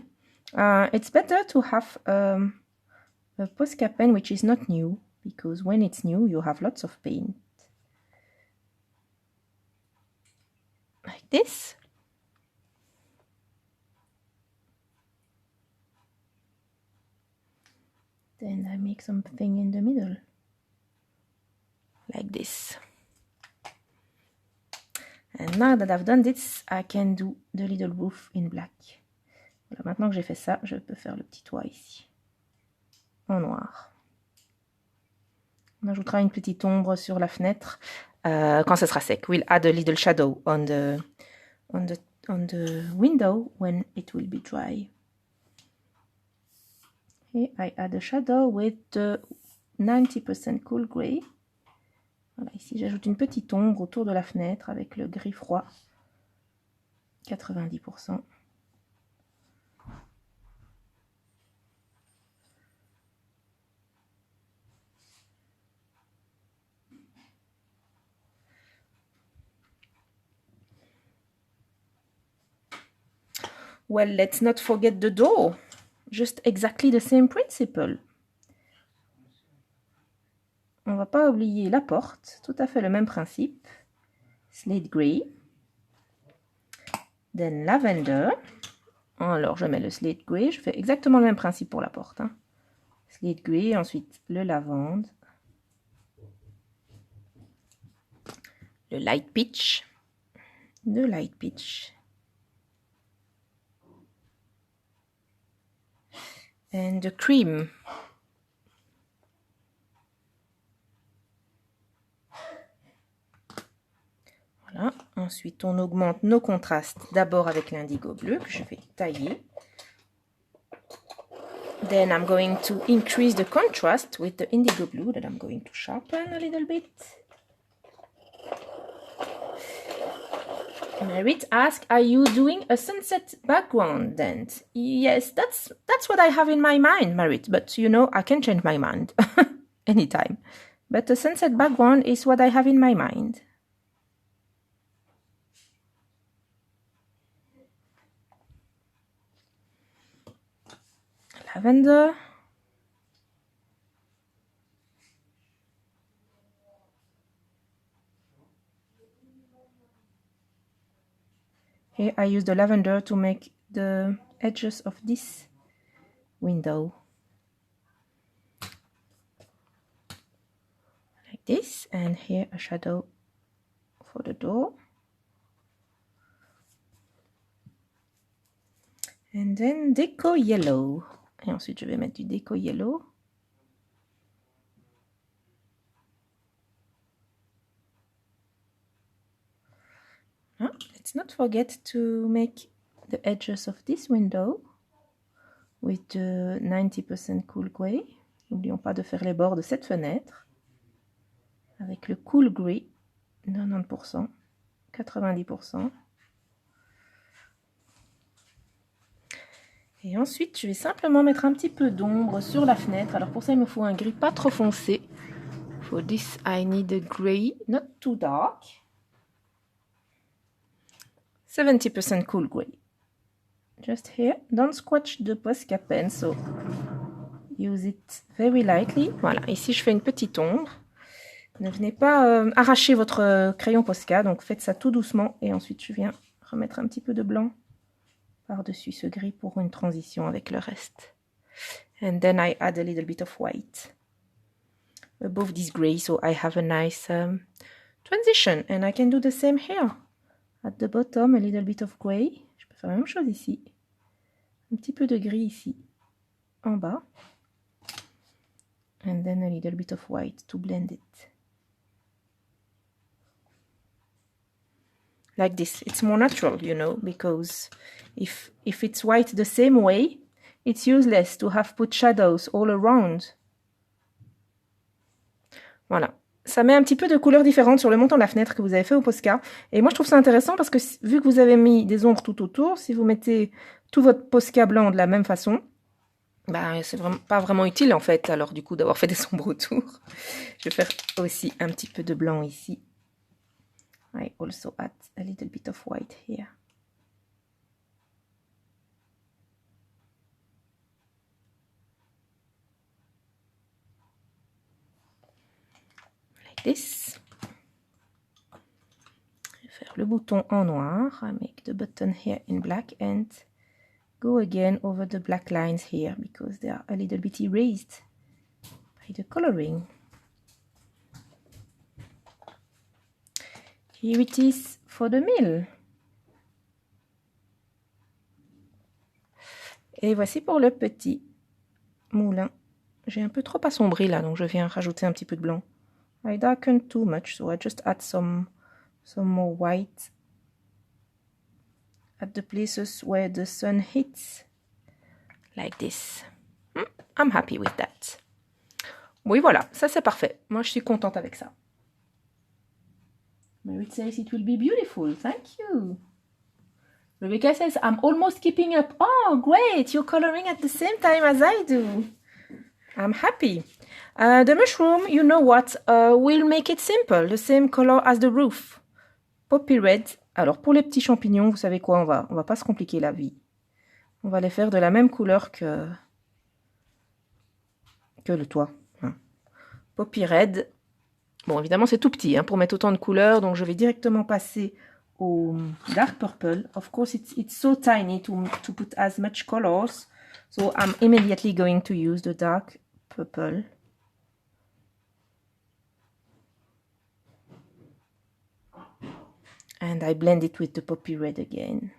it's better to have a Posca pen which is not new. Because when it's new, you have lots of paint. Like this. Then I make something in the middle. Like this. And now that I've done this, I can do the little roof in black. Voilà, maintenant que j'ai fait ça, je peux faire le petit toit ici. En noir. On ajoutera une petite ombre sur la fenêtre quand ce sera sec. We'll add a little shadow on the window when it will be dry. Okay, I add a shadow with the 90% cool gray. Voilà, ici j'ajoute une petite ombre autour de la fenêtre avec le gris froid, 90%. Well, let's not forget the door. Just exactly the same principle. On va pas oublier la porte. Tout à fait le même principe. Slate gray. Then lavender. Alors, je mets le slate gray. Je fais exactement le même principe pour la porte. Hein. Slate gray. Ensuite, le lavande. Le light peach. Le light peach. And the cream. Voilà. Ensuite, on augmente nos contrastes d'abord avec l'indigo bleu que je vais tailler. Then I'm going to increase the contrast with the indigo blue that I'm going to sharpen a little bit. Merit asks, are you doing a sunset background then? Yes, that's what I have in my mind, Merit, but you know, I can change my mind anytime. But the sunset background is what I have in my mind. Lavender. Here I use the lavender to make the edges of this window. Like this, and here a shadow for the door. And then Deco Yellow. Et ensuite je vais mettre du Deco Yellow. Let's not forget to make the edges of this window with the 90% cool grey. N'oublions pas de faire les bords de cette fenêtre avec le cool grey, 90%, 90%. Et ensuite, je vais simplement mettre un petit peu d'ombre sur la fenêtre. Alors pour ça, il me faut un gris pas trop foncé. For this, I need a grey, not too dark. 70% cool grey. Just here. Don't squash the Posca pen, so use it very lightly. Voilà, ici je fais une petite ombre. Ne venez pas arracher votre crayon Posca, donc faites ça tout doucement. Et ensuite je viens remettre un petit peu de blanc par-dessus ce gris pour une transition avec le reste. And then I add a little bit of white above this gray, so I have a nice transition. And I can do the same here. At the bottom, a little bit of gray. Je peux faire la même chose ici. Un petit peu de gris ici, en bas. And then a little bit of white to blend it. Like this. It's more natural, you know, because if it's white the same way, it's useless to have put shadows all around. Voilà. Ça met un petit peu de couleurs différentes sur le montant de la fenêtre que vous avez fait au Posca. Et moi, je trouve ça intéressant parce que vu que vous avez mis des ombres tout autour, si vous mettez tout votre Posca blanc de la même façon, bah, c'est vraiment pas vraiment utile en fait, alors du coup, d'avoir fait des ombres autour. Je vais faire aussi un petit peu de blanc ici. I also add a little bit of white here. This. Je vais faire le bouton en noir. I make the button here in black and go again over the black lines here because they are a little bit erased by the coloring. Here it is for the mill. Et voici pour le petit moulin. J'ai un peu trop assombri là, donc je viens rajouter un petit peu de blanc. I darken too much, so I just add some more white at the places where the sun hits, like this. I'm happy with that. Oui, voilà, ça c'est parfait. Moi, je suis contente avec ça. Merit says it will be beautiful. Thank you. Rebecca says, I'm almost keeping up. Oh, great. You're coloring at the same time as I do. I'm happy. The mushroom, you know what, we'll make it simple, the same color as the roof. Poppy red. Alors pour les petits champignons, vous savez quoi, on va pas se compliquer la vie. On va les faire de la même couleur que le toit. Poppy red. Bon, évidemment, c'est tout petit pour mettre autant de couleurs, donc je vais directement passer au dark purple. Of course, it's so tiny to put as much colors, so I'm immediately going to use the dark purple. And I blend it with the poppy red again.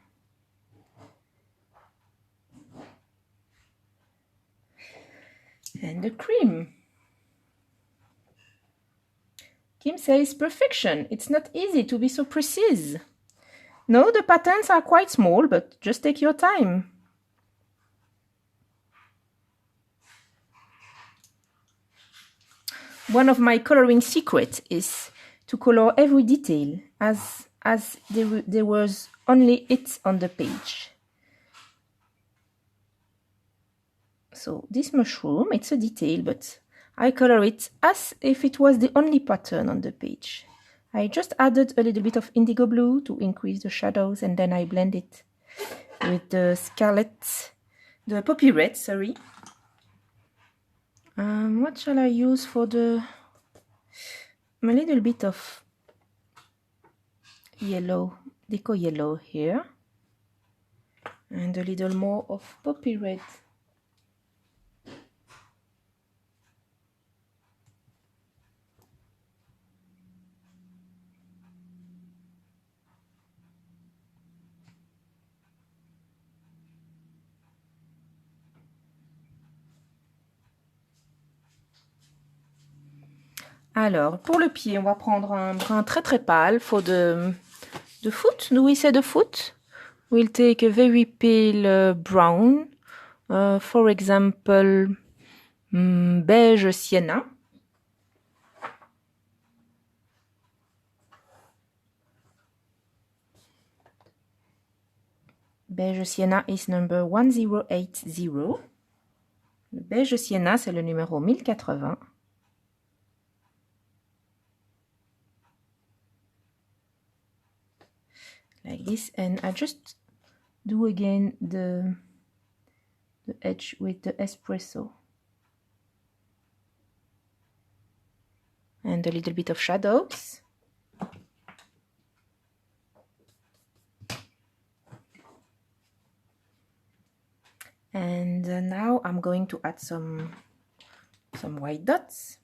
And the cream. Kim says, perfection. It's not easy to be so precise. No, the patterns are quite small, but just take your time. one of my coloring secrets is to color every detail as there was only it on the page. So this mushroom, it's a detail, but I color it as if it was the only pattern on the page. I just added a little bit of indigo blue to increase the shadows, and then I blend it with the poppy red, sorry. What shall I use for a little bit of yellow, deco yellow here, and a little more of poppy red. Alors, pour le pied, on va prendre un brun très très pâle for the foot. Do we say the foot? We'll take a very pale brown. For example, beige sienna. Beige sienna is number 1080. Le beige sienna, c'est le numéro 1080. Like this, and I just do again the edge with the espresso and a little bit of shadows. And now I'm going to add some white dots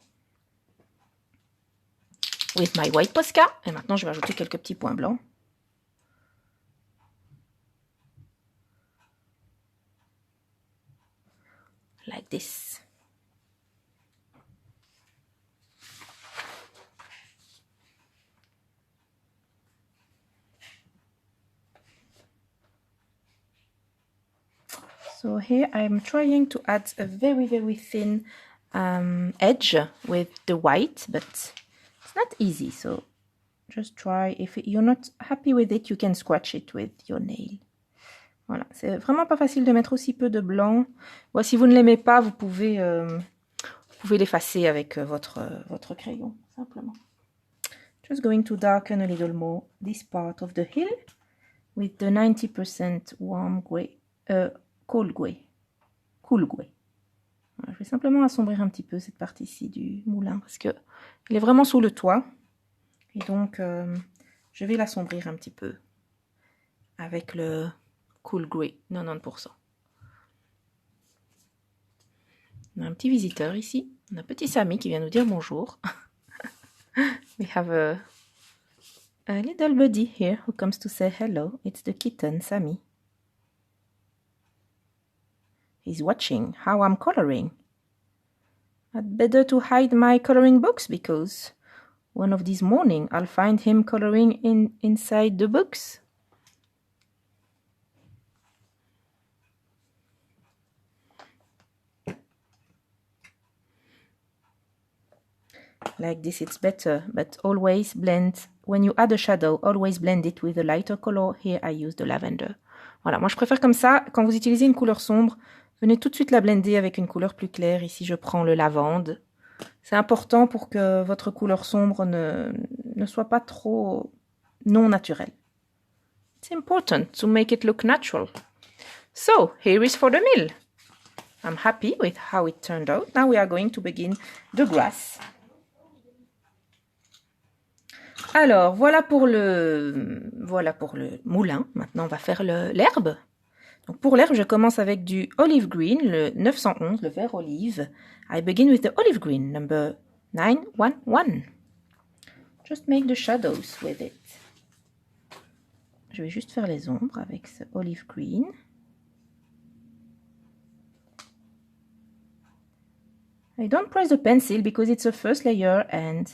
with my white Posca. Et maintenant je vais ajouter quelques petits points blancs. Like this. So here I'm trying to add a very thin edge with the white, but it's not easy, so just try. If you're not happy with it, you can scratch it with your nail. Voilà, c'est vraiment pas facile de mettre aussi peu de blanc. Bon, si vous ne l'aimez pas, vous pouvez l'effacer avec votre crayon, simplement. Just going to darken a little more this part of the hill with the 90% warm grey, cool grey. Voilà, je vais simplement assombrir un petit peu cette partie-ci du moulin parce que il est vraiment sous le toit. Et donc, je vais l'assombrir un petit peu avec le Cool Grey, 90%. On a un petit visiteur ici. On a un petit Samy qui vient nous dire bonjour. We have a little buddy here who comes to say hello. It's the kitten, Sammy. He's watching how I'm coloring. I'd better to hide my coloring books because one of these mornings I'll find him coloring inside the books. Like this it's better, but always blend, when you add a shadow, always blend it with a lighter color. Here I use the lavender. Voilà, moi je préfère comme ça. Quand vous utilisez une couleur sombre, venez tout de suite la blender avec une couleur plus claire. Ici je prends le lavande. C'est important pour que votre couleur sombre ne soit pas trop non naturelle. It's important to make it look natural. So, here is for the mill. I'm happy with how it turned out. Now we are going to begin the grass. Alors, voilà pour le moulin. Maintenant, on va faire l'herbe. Donc, pour l'herbe, je commence avec du olive green, le 911, le vert olive. I begin with the olive green, number 911. Just make the shadows with it. Je vais juste faire les ombres avec ce olive green. I don't press the pencil because it's a first layer and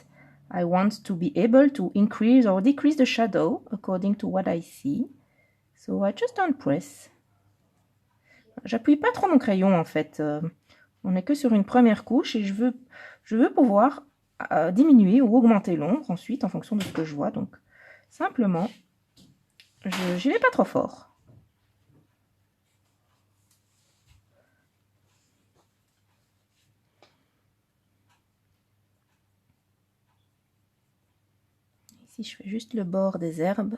I want to be able to increase or decrease the shadow according to what I see. So I just don't press. J'appuie pas trop mon crayon en fait. On n'est que sur une première couche et je veux pouvoir diminuer ou augmenter l'ombre ensuite en fonction de ce que je vois. Donc simplement, je n'y vais pas trop fort. Ici, je fais juste le bord des herbes.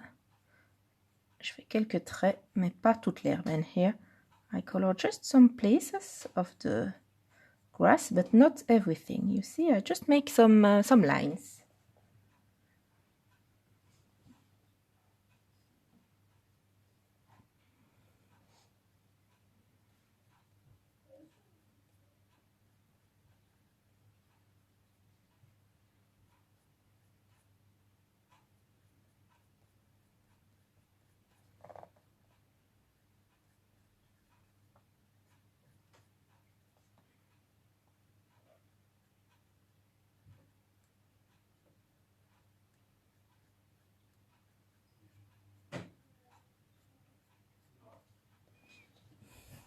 Je fais quelques traits, mais pas toute l'herbe. And here, I color just some places of the grass, but not everything. You see, I just make some lines.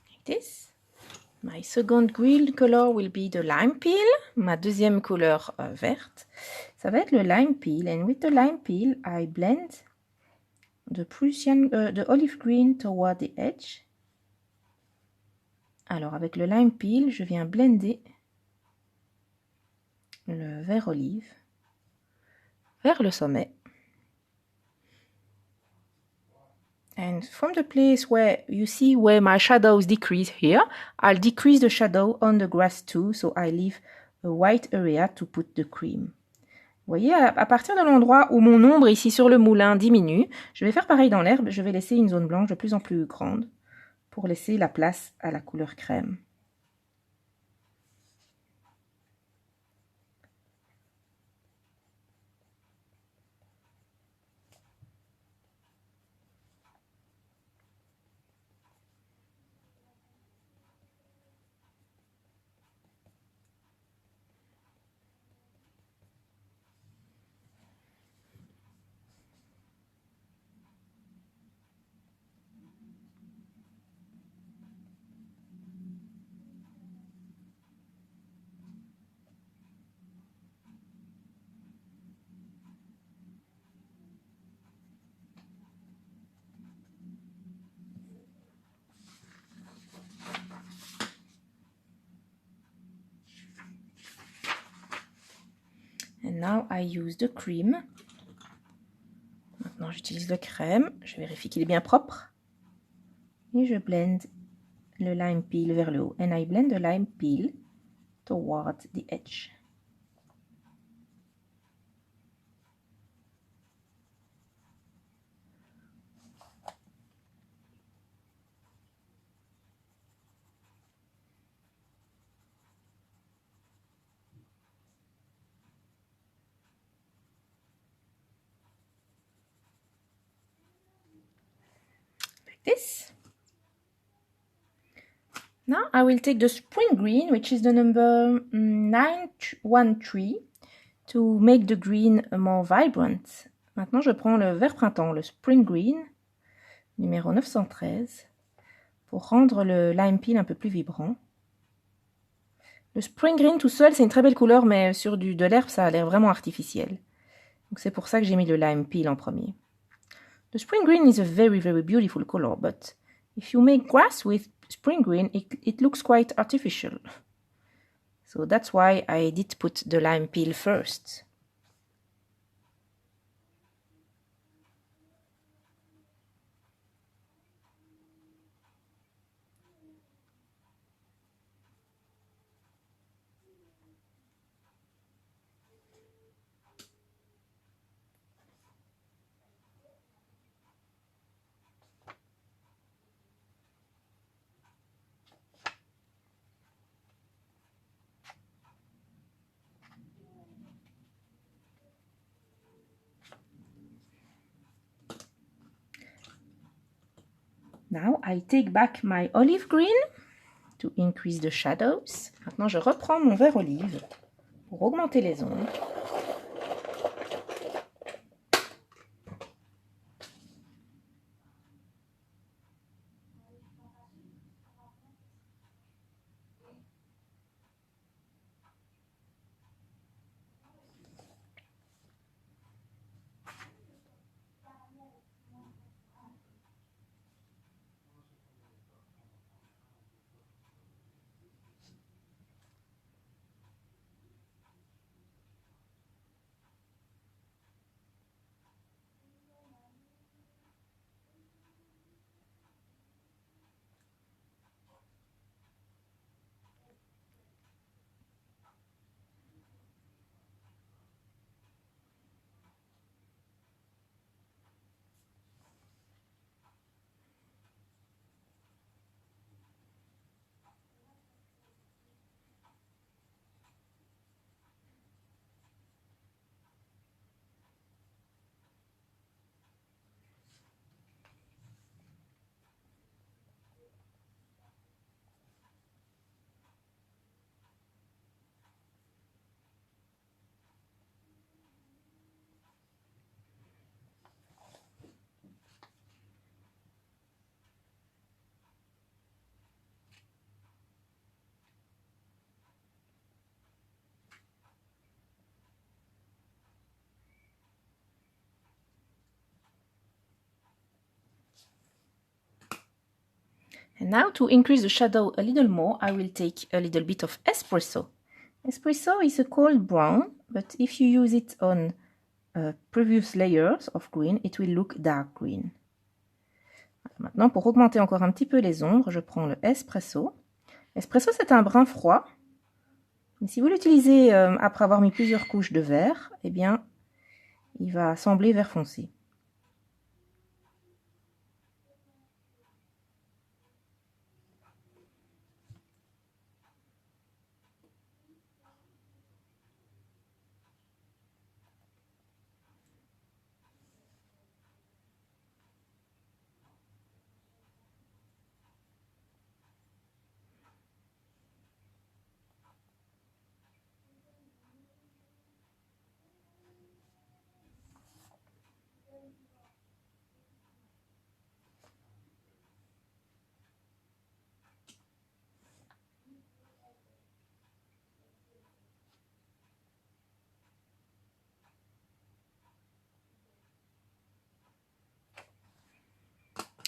Like this. My second green color will be the lime peel. Ma deuxième couleur verte, ça va être le lime peel. And with the lime peel, I blend the olive green toward the edge. Alors avec le lime peel, je viens blender le vert olive vers le sommet. And from the place where you see where my shadows decrease here, I'll decrease the shadow on the grass too, so I leave a white area to put the cream. Vous voyez, à partir de l'endroit où mon ombre ici sur le moulin diminue, je vais faire pareil dans l'herbe, je vais laisser une zone blanche de plus en plus grande pour laisser la place à la couleur crème. And now I use the cream. Maintenant j'utilise le crème, je vérifie qu'il est bien propre. Et je blend le lime peel vers le haut. And I blend the lime peel toward the edge. Like this. Now I will take the spring green, which is the number 913, to make the green more vibrant. Maintenant, je prends le vert printemps, le spring green, numéro 913, pour rendre le lime peel un peu plus vibrant. Le spring green tout seul, c'est une très belle couleur, mais sur de l'herbe, ça a l'air vraiment artificiel. Donc c'est pour ça que j'ai mis le lime peel en premier. The spring green is a very, very beautiful color, but if you make grass with spring green, it looks quite artificial. So that's why I did put the lime peel first. Now I take back my olive green to increase the shadows. Maintenant, je reprends mon vert olive pour augmenter les ombres. And now to increase the shadow a little more, I will take a little bit of espresso. Espresso is a cold brown, but if you use it on previous layers of green, it will look dark green. Maintenant, pour augmenter encore un petit peu les ombres, je prends le espresso. Espresso, c'est un brun froid. Mais si vous l'utilisez après avoir mis plusieurs couches de vert, eh bien, il va sembler vert foncé.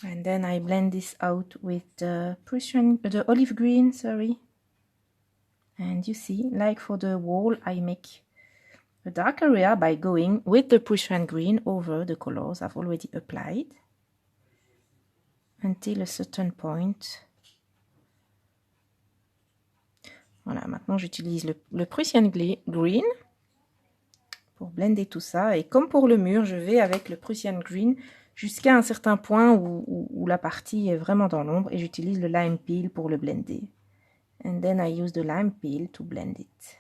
And then I blend this out with the olive green, sorry. And you see, like for the wall, I make a dark area by going with the Prussian green over the colors I've already applied until a certain point. Voilà, maintenant j'utilise le Prussian green pour blender tout ça. Et comme pour le mur, je vais avec le Prussian green jusqu'à un certain point où la partie est vraiment dans l'ombre et j'utilise le lime peel pour le blender. And then I use the lime peel to blend it.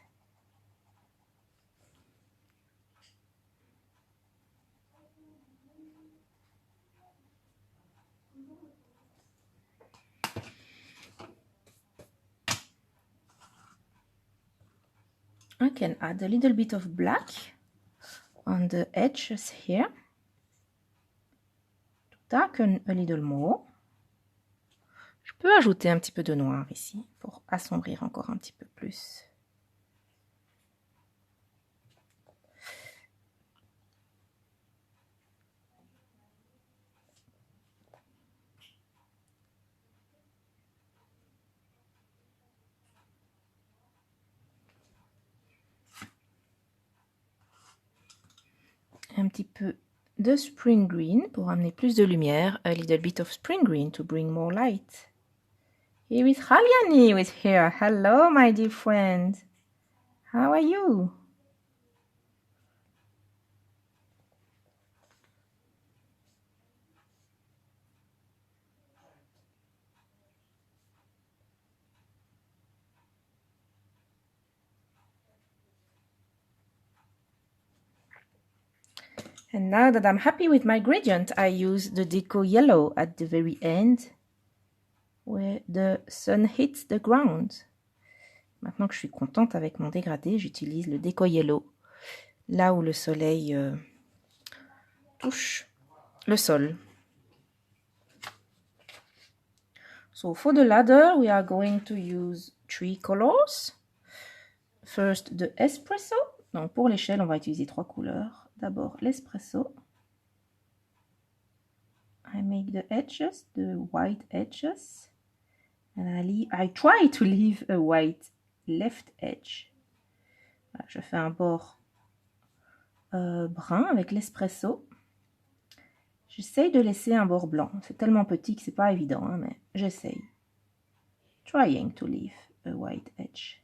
I can add a little bit of black on the edges here to darken a little more. Je peux ajouter un petit peu de noir ici pour assombrir encore un petit peu plus. Un petit peu de spring green pour amener plus de lumière. A little bit of spring green to bring more light. Here is Haliani with here. Hello, my dear friend. How are you? And now that I'm happy with my gradient, I use the Deco Yellow at the very end, where the sun hits the ground. Maintenant que je suis contente avec mon dégradé, j'utilise le Deco Yellow, là où le soleil touche le sol. So for the ladder, we are going to use 3 colors. First, the espresso. Donc pour l'échelle, on va utiliser 3 couleurs. D'abord l'espresso. I make the edges, the white edges. And I try to leave a white left edge. Voilà, je fais un bord brun avec l'espresso. J'essaye de laisser un bord blanc. C'est tellement petit que c'est pas évident, hein, mais j'essaye. Trying to leave a white edge.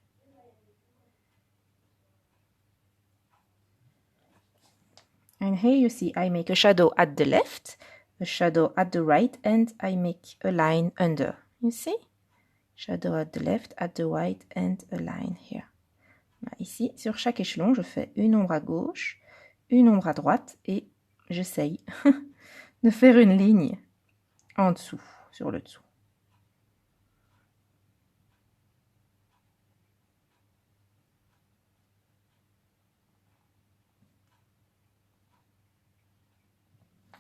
And here you see I make a shadow at the left, a shadow at the right, and I make a line under. You see? Shadow at the left, at the right, and a line here. Là, ici, sur chaque échelon, je fais une ombre à gauche, une ombre à droite, et j'essaye de faire une ligne en dessous, sur le dessous.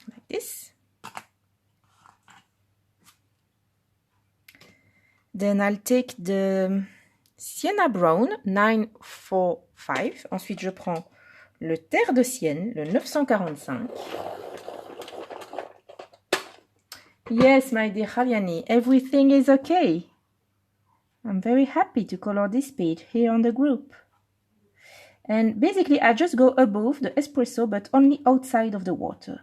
Like this. Then I'll take the Sienna Brown 945. Ensuite, je prends le Terre de Sienne, le 945. Yes, my dear Khaliani, everything is okay. I'm very happy to color this page here on the group. And basically, I just go above the espresso, but only outside of the water.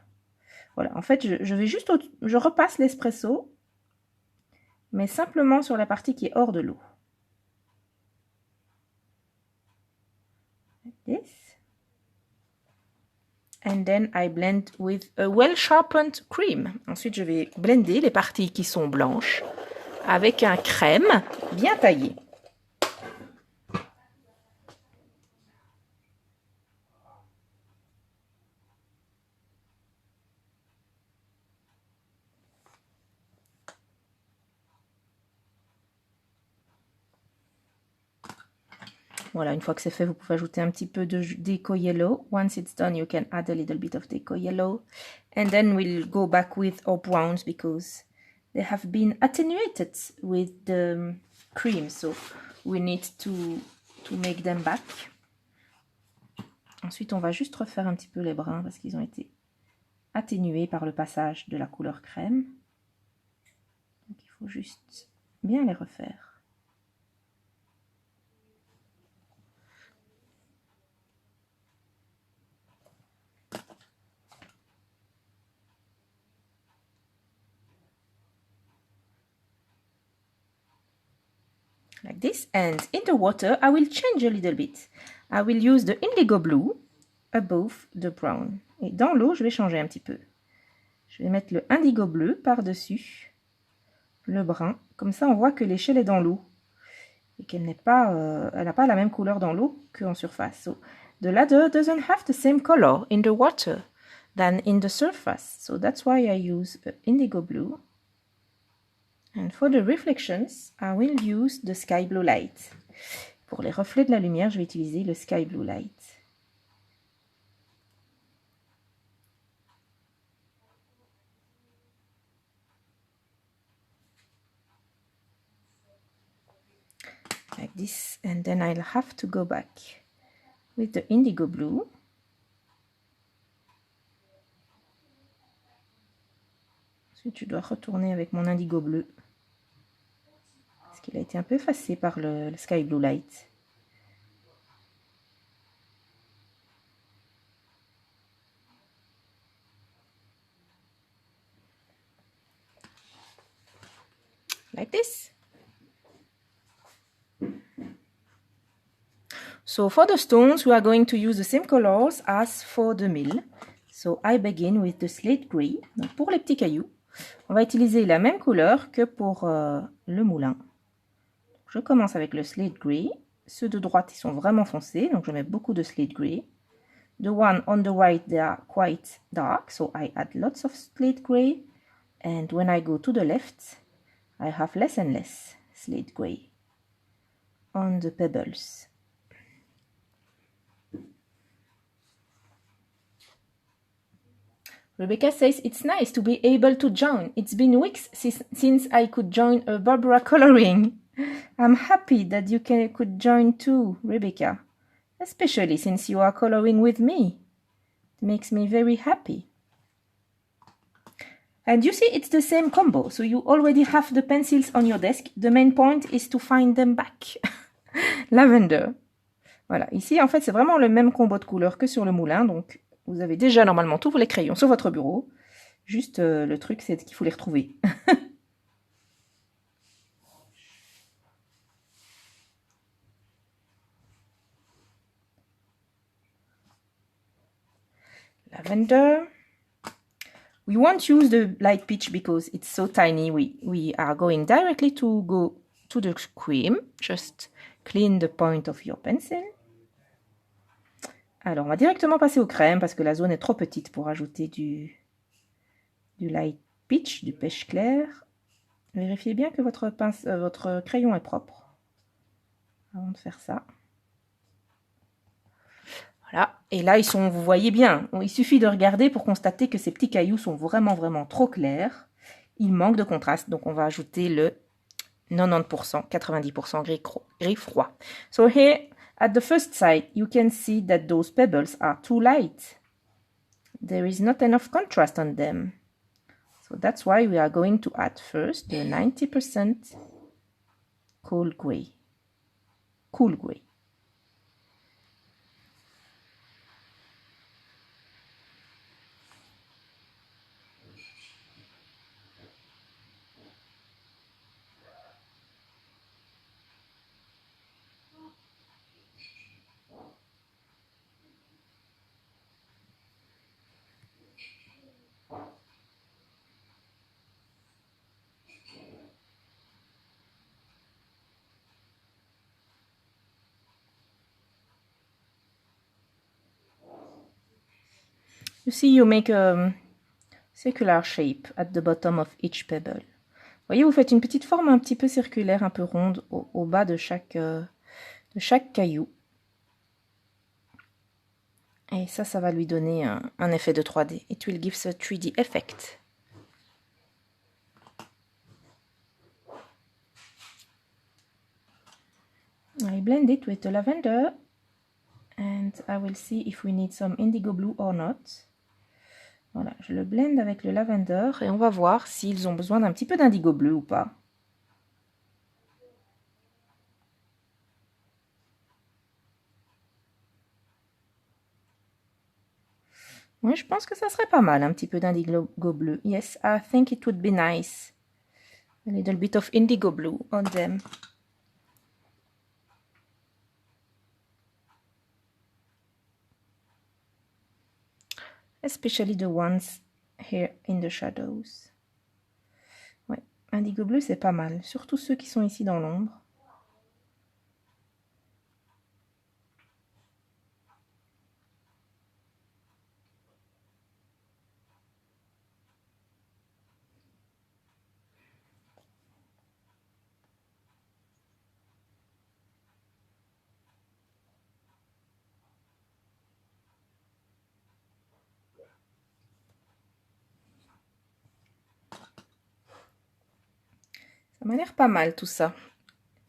Voilà, en fait, je repasse l'espresso, mais simplement sur la partie qui est hors de l'eau. Like this. And then I blend with a well-sharpened cream. Ensuite, je vais blender les parties qui sont blanches avec un crème bien taillé. Voilà, une fois que c'est fait, vous pouvez ajouter un petit peu de Deco Yellow. Once it's done, you can add a little bit of Deco Yellow. And then we'll go back with our browns because they have been attenuated with the cream. So we need to make them back. Ensuite, on va juste refaire un petit peu les bruns parce qu'ils ont été atténués par le passage de la couleur crème. Donc il faut juste bien les refaire. Like this, and in the water I will change a little bit. I will use the indigo blue above the brown. Et dans l'eau, je vais changer un petit peu. Je vais mettre le indigo bleu par-dessus le brun. Comme ça, on voit que l'échelle est dans l'eau et qu'elle n'est pas, elle n'a pas la même couleur dans l'eau qu'en surface. So, the ladder doesn't have the same color in the water than in the surface. So that's why I use indigo blue. And for the reflections, I will use the sky blue light. Pour les reflets de la lumière, je vais utiliser le sky blue light. Like this, and then I'll have to go back with the indigo blue. Ensuite, je dois retourner avec mon indigo bleu. Parce qu'il a été un peu effacé par le sky blue light. Like this. So for the stones, we are going to use the same colors as for the mill. So I begin with the slate gray. Donc pour les petits cailloux, on va utiliser la même couleur que pour le moulin. Je commence avec le slate gray. Ceux de droite, ils sont vraiment foncés, donc je mets beaucoup de slate gray. The one on the right, they are quite dark, so I add lots of slate gray. And when I go to the left, I have less and less slate gray on the pebbles. Rebecca says it's nice to be able to join. It's been weeks since I could join a Barbara coloring. I'm happy that you could join too, Rebecca. Especially since you are coloring with me. It makes me very happy. And you see, it's the same combo. So you already have the pencils on your desk. The main point is to find them back. Lavender. Voilà, ici, en fait, c'est vraiment le même combo de couleurs que sur le moulin. Donc, vous avez déjà normalement tous les crayons sur votre bureau. Juste, le truc, c'est qu'il faut les retrouver. Lavender. We won't use the light peach because it's so tiny. We are going directly to go to the cream. Just clean the point of your pencil. Alors, on va directement passer au crème parce que la zone est trop petite pour ajouter du light peach, du pêche clair. Vérifiez bien que votre crayon est propre avant de faire ça. Voilà, et là, vous voyez bien, il suffit de regarder pour constater que ces petits cailloux sont vraiment trop clairs. Il manque de contraste, donc on va ajouter le 90%, 90% gris froid. So here, at the first sight, you can see that those pebbles are too light. There is not enough contrast on them. So that's why we are going to add first the 90% cool gray. Cool gray. You see, you make a circular shape at the bottom of each pebble. Voyez, vous faites une petite forme un petit peu circulaire, un peu ronde au bas de chaque caillou. Et ça va lui donner un effet de 3D. It will give a 3D effect. I blend it with the lavender and I will see if we need some indigo blue or not. Voilà, je le blende avec le lavender et on va voir s'ils ont besoin d'un petit peu d'indigo bleu ou pas. Oui, je pense que ça serait pas mal, un petit peu d'indigo bleu. Yes, I think it would be nice. A little bit of indigo blue on them. Especially the ones here in the shadows. Ouais, indigo bleu c'est pas mal, surtout ceux qui sont ici dans l'ombre. Ça m'a l'air pas mal tout ça.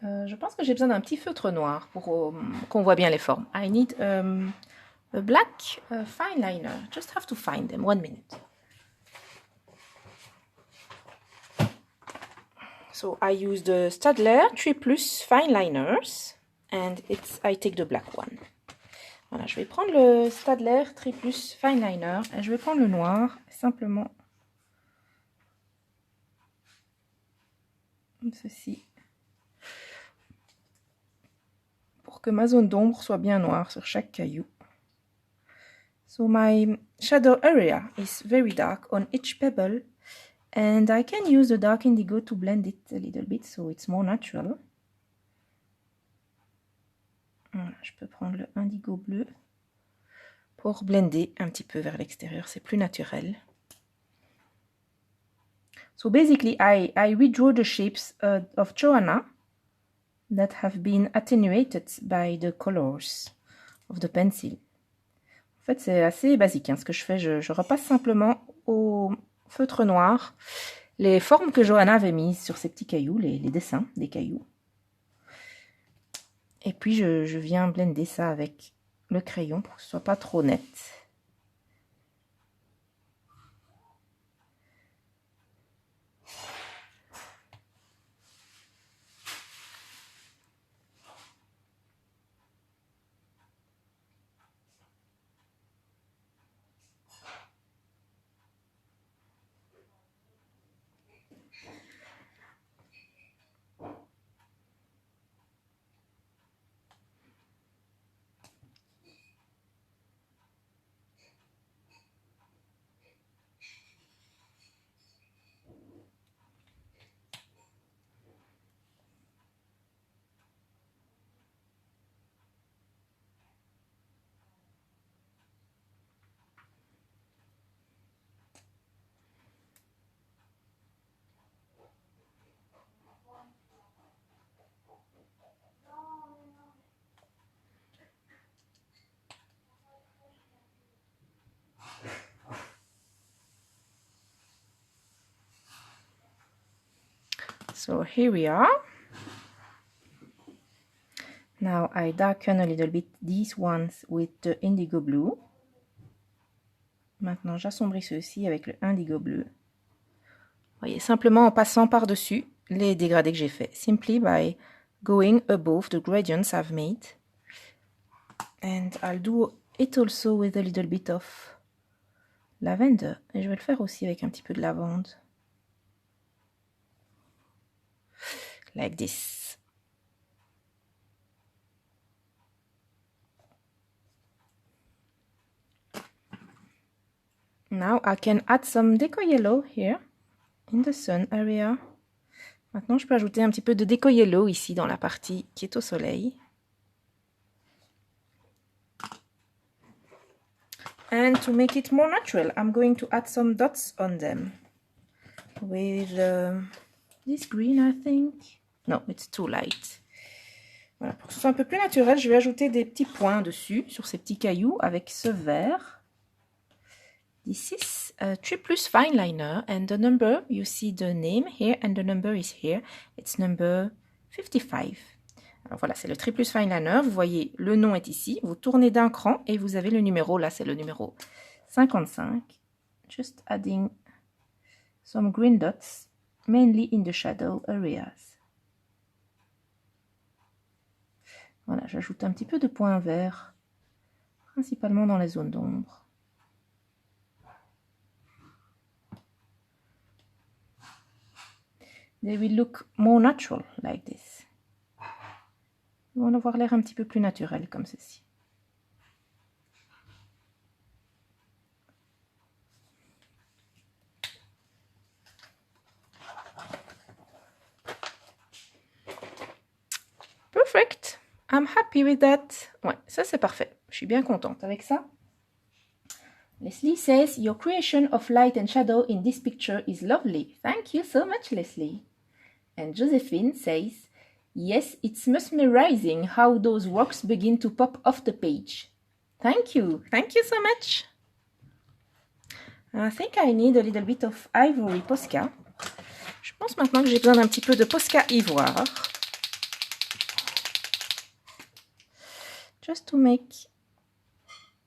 Je pense que j'ai besoin d'un petit feutre noir pour qu'on voit bien les formes. I need a black fine liner. Just have to find them. 1 minute. So I use the Staedtler 3 Plus fine liners and I take the black one. Voilà, je vais prendre le Staedtler 3 Plus fine liner et je vais prendre le noir simplement comme ceci. Pour que ma zone d'ombre soit bien noire sur chaque caillou. So my shadow area is very dark on each pebble and I can use the dark indigo to blend it a little bit so it's more natural. Voilà, je peux prendre le indigo bleu pour blender un petit peu vers l'extérieur, c'est plus naturel. So basically I redraw the shapes of Johanna that have been attenuated by the colors of the pencil. En fait, c'est assez basique hein, ce que je fais. Je repasse simplement au feutre noir les formes que Johanna avait mises sur ces petits cailloux, les dessins des cailloux. Et puis, je viens blender ça avec le crayon pour que ce soit pas trop net. So here we are. Now I darken a little bit these ones with the indigo blue. Maintenant j'assombris ceux-ci avec le indigo bleu Voyez, simplement en passant par-dessus les dégradés que j'ai faits. Simply by going above the gradients I've made. And I'll do it also with a little bit of lavender. Et je vais le faire aussi avec un petit peu de lavande. Like this. Now I can add some deco yellow here in the sun area. Maintenant, je peux ajouter un petit peu de deco yellow ici dans la partie qui est au soleil. And to make it more natural, I'm going to add some dots on them with this green, I think. No, it's too light. Voilà, pour que ce soit un peu plus naturel, je vais ajouter des petits points dessus, sur ces petits cailloux, avec ce vert. This is a 3+ fine liner, and the number, you see the name here, and the number is here. It's number 55. Alors voilà, c'est le 3+ fine liner. Vous voyez, le nom est ici. Vous tournez d'un cran et vous avez le numéro. Là, c'est le numéro 55. Just adding some green dots, mainly in the shadow areas. Voilà, j'ajoute un petit peu de points verts, principalement dans les zones d'ombre. They will look more natural like this. Ils vont avoir l'air un petit peu plus naturel comme ceci. Perfect. I'm happy with that. Ouais, ça c'est parfait. Je suis bien contente avec ça. Leslie says, your creation of light and shadow in this picture is lovely. Thank you so much, Leslie. And Josephine says, yes, it's mesmerizing how those rocks begin to pop off the page. Thank you. Thank you so much. I think I need a little bit of ivory Posca. Je pense maintenant que j'ai besoin d'un petit peu de Posca ivoire. Just to make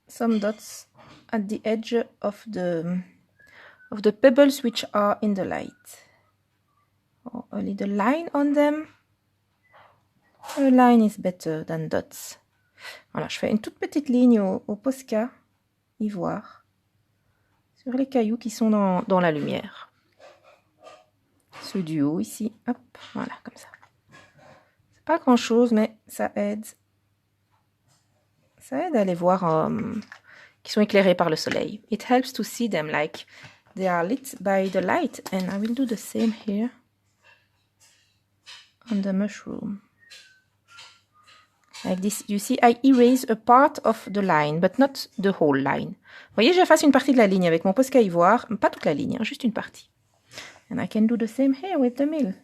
some dots at the edge of the pebbles which are in the light. Or a little line on them. A line is better than dots. Voilà, je fais une toute petite ligne au Posca ivoire sur les cailloux qui sont dans la lumière. Ceux du haut ici, hop, voilà, comme ça. C'est pas grand chose, mais ça aide. Ça aide à les voir qui sont éclairés par le soleil. It helps to see them like they are lit by the light. And I will do the same here on the mushroom. Like this, you see, I erase a part of the line, but not the whole line. Vous voyez, j'efface une partie de la ligne avec mon Posca ivoire, pas toute la ligne, hein, juste une partie. And I can do the same here with the mill.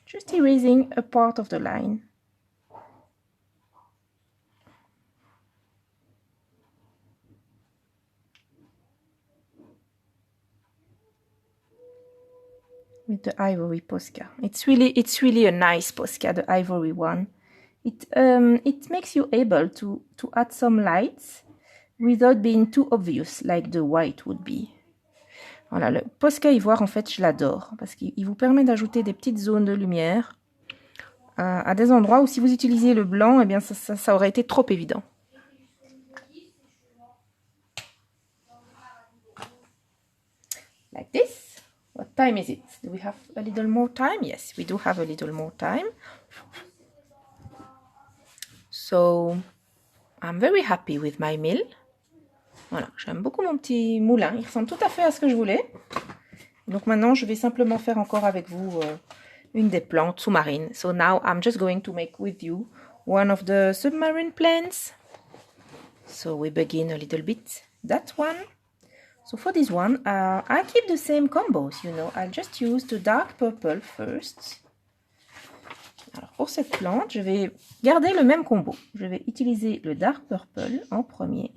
Just erasing a part of the line. With the ivory Posca. It's really a nice Posca, the ivory one. It makes you able to add some lights without being too obvious, like the white would be. Voilà, le Posca ivoire, en fait, je l'adore, parce qu'il vous permet d'ajouter des petites zones de lumière à des endroits où si vous utilisiez le blanc, eh bien, ça aurait été trop évident. Like this. What time is it? Do we have a little more time? Yes, we do have a little more time. So, I'm very happy with my mill. Voilà, j'aime beaucoup mon petit moulin. Il ressemble tout à fait à ce que je voulais. Donc maintenant, je vais simplement faire encore avec vous une des plantes sous-marines. So now, I'm just going to make with you one of the submarine plants. So we begin a little bit that one. So for this one, I keep the same combos, you know. I'll just use the dark purple first. Alors pour cette plante, je vais garder le même combo. Je vais utiliser le dark purple en premier.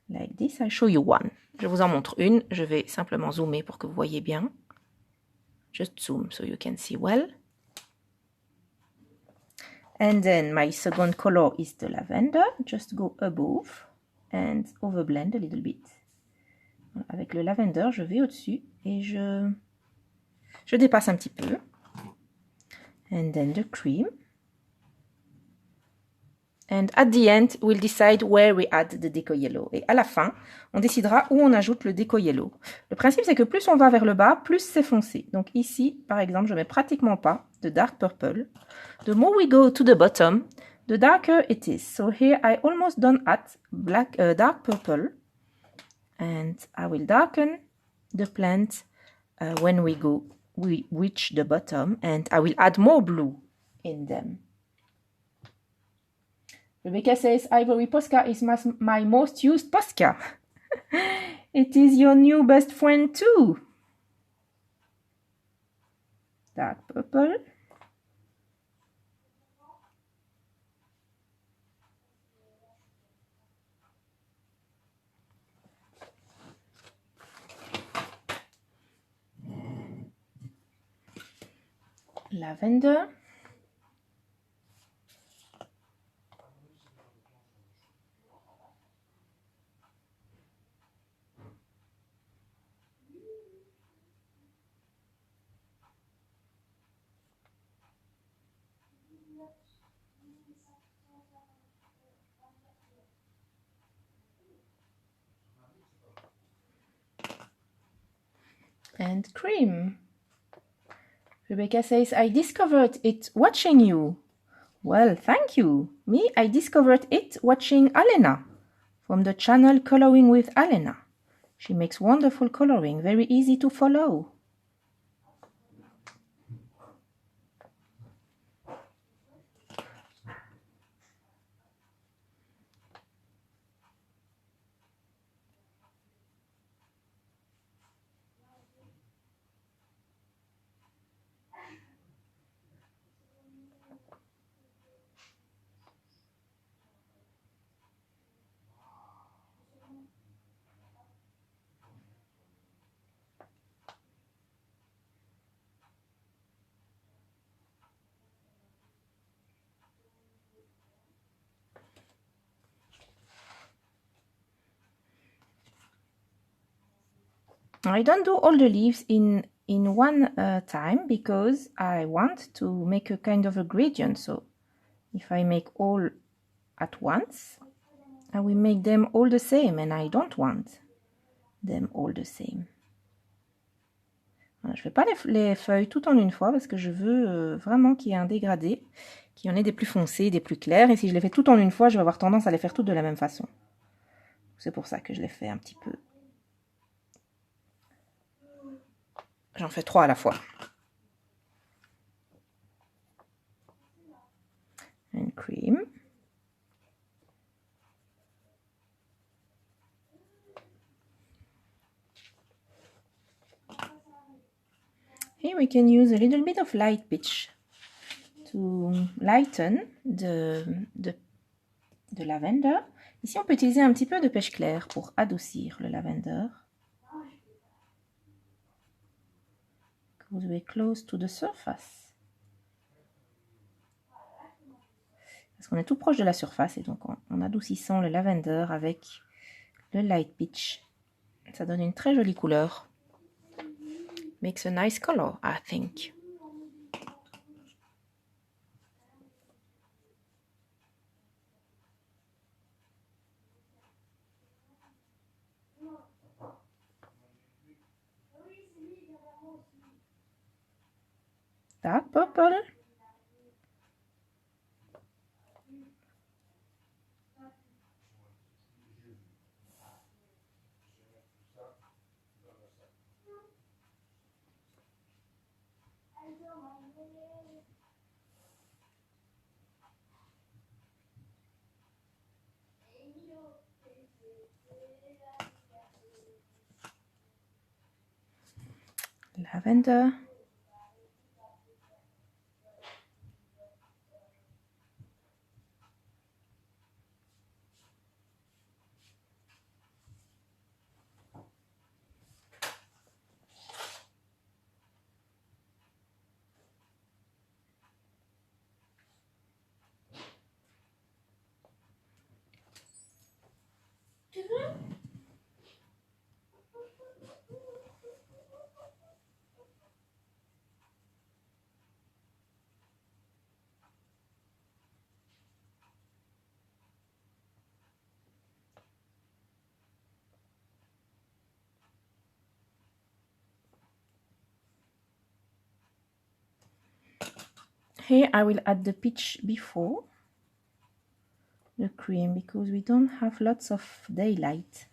Like this, I'll show you one. Je vous en montre une. Je vais simplement zoomer pour que vous voyez bien. Just zoom so you can see well. And then my second color is the lavender. Just go above and overblend a little bit. Avec le lavender, je vais au-dessus et je Je dépasse un petit peu. And then the cream. And at the end, we'll decide where we add the deco yellow. Et à la fin, on décidera où on ajoute le deco yellow. Le principe, c'est que plus on va vers le bas, plus c'est foncé. Donc ici, par exemple, je mets pratiquement pas de dark purple. The more we go to the bottom, the darker it is. So here I almost done at dark purple. And I will darken the plant when we reach the bottom. And I will add more blue in them. Rebecca says, Ivory Posca is my most used Posca. It is your new best friend too. Dark purple. Lavender. And cream. Rebecca says, I discovered it watching you. Well, thank you. Me, I discovered it watching Alena from the channel Coloring with Alena. She makes wonderful coloring, very easy to follow. I don't do all the leaves in one time because I want to make a kind of a gradient. So if I make all at once, I will make them all the same, and I don't want them all the same. Voilà, je ne fais pas les feuilles tout en une fois parce que je veux vraiment qu'il y ait un dégradé, qu'il y en ait des plus foncés, des plus clairs. Et si je les fais tout en une fois, je vais avoir tendance à les faire toutes de la même façon. C'est pour ça que je les fais un petit peu. J'en fais 3 à la fois. And cream. Here we can use a little bit of light pitch to lighten the lavender. Ici, on peut utiliser un petit peu de pêche claire pour adoucir le lavender. Because we're close to the surface. Parce qu'on est tout proche de la surface et donc en adoucissant le lavender avec le light pitch, ça donne une très jolie couleur. Makes a nice color, I think. Dark purple. Lavender. Here I will add the peach before the cream because we don't have lots of daylight.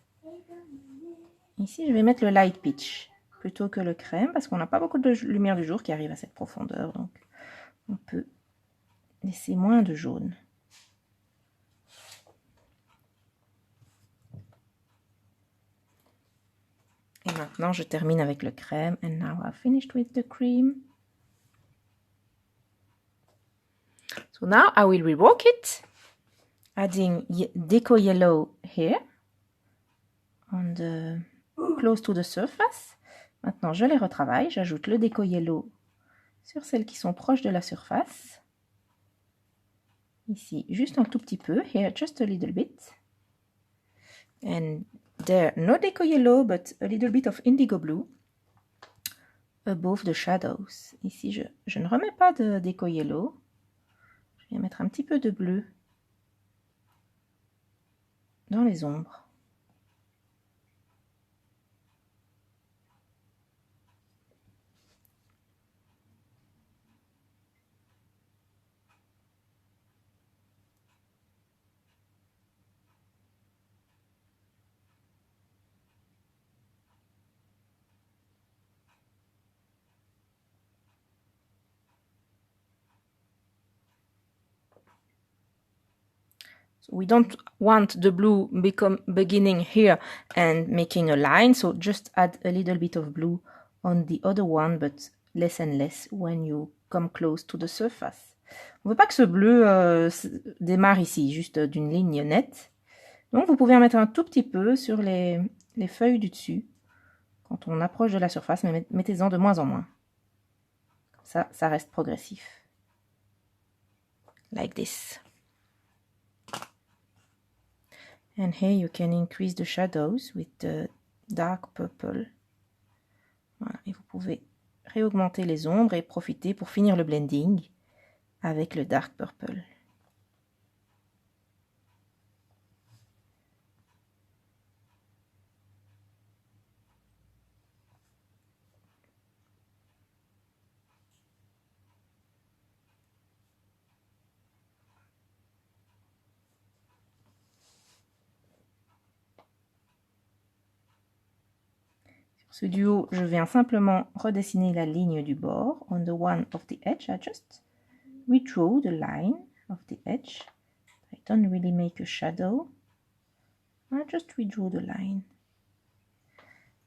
Ici, je vais mettre le light peach plutôt que le crème parce qu'on n'a pas beaucoup de lumière du jour qui arrive à cette profondeur. Donc, on peut laisser moins de jaune. Et maintenant, je termine avec le crème. And now I've finished with the cream. So now I will rework it, adding deco yellow here, on the, close to the surface. Maintenant, je les retravaille. J'ajoute le déco yellow sur celles qui sont proches de la surface. Ici, juste un tout petit peu. Here, just a little bit. And there, no deco yellow, but a little bit of indigo blue above the shadows. Ici, je ne remets pas de déco yellow. Je vais mettre un petit peu de bleu dans les ombres. So we don't want the blue beginning here and making a line, so just add a little bit of blue on the other one, but less and less when you come close to the surface. On ne veut pas que ce bleu démarre ici, juste d'une ligne nette. Donc vous pouvez en mettre un tout petit peu sur les feuilles du dessus. Quand on approche de la surface, mais mettez-en de moins en moins. Comme ça, ça reste progressif. Like this. And here you can increase the shadows with the dark purple. Voilà, et vous pouvez réaugmenter les ombres et profiter pour finir le blending avec le dark purple. Ce duo, je viens simplement redessiner la ligne du bord. On the one of the edge, I just redraw the line of the edge. I don't really make a shadow. I just redraw the line.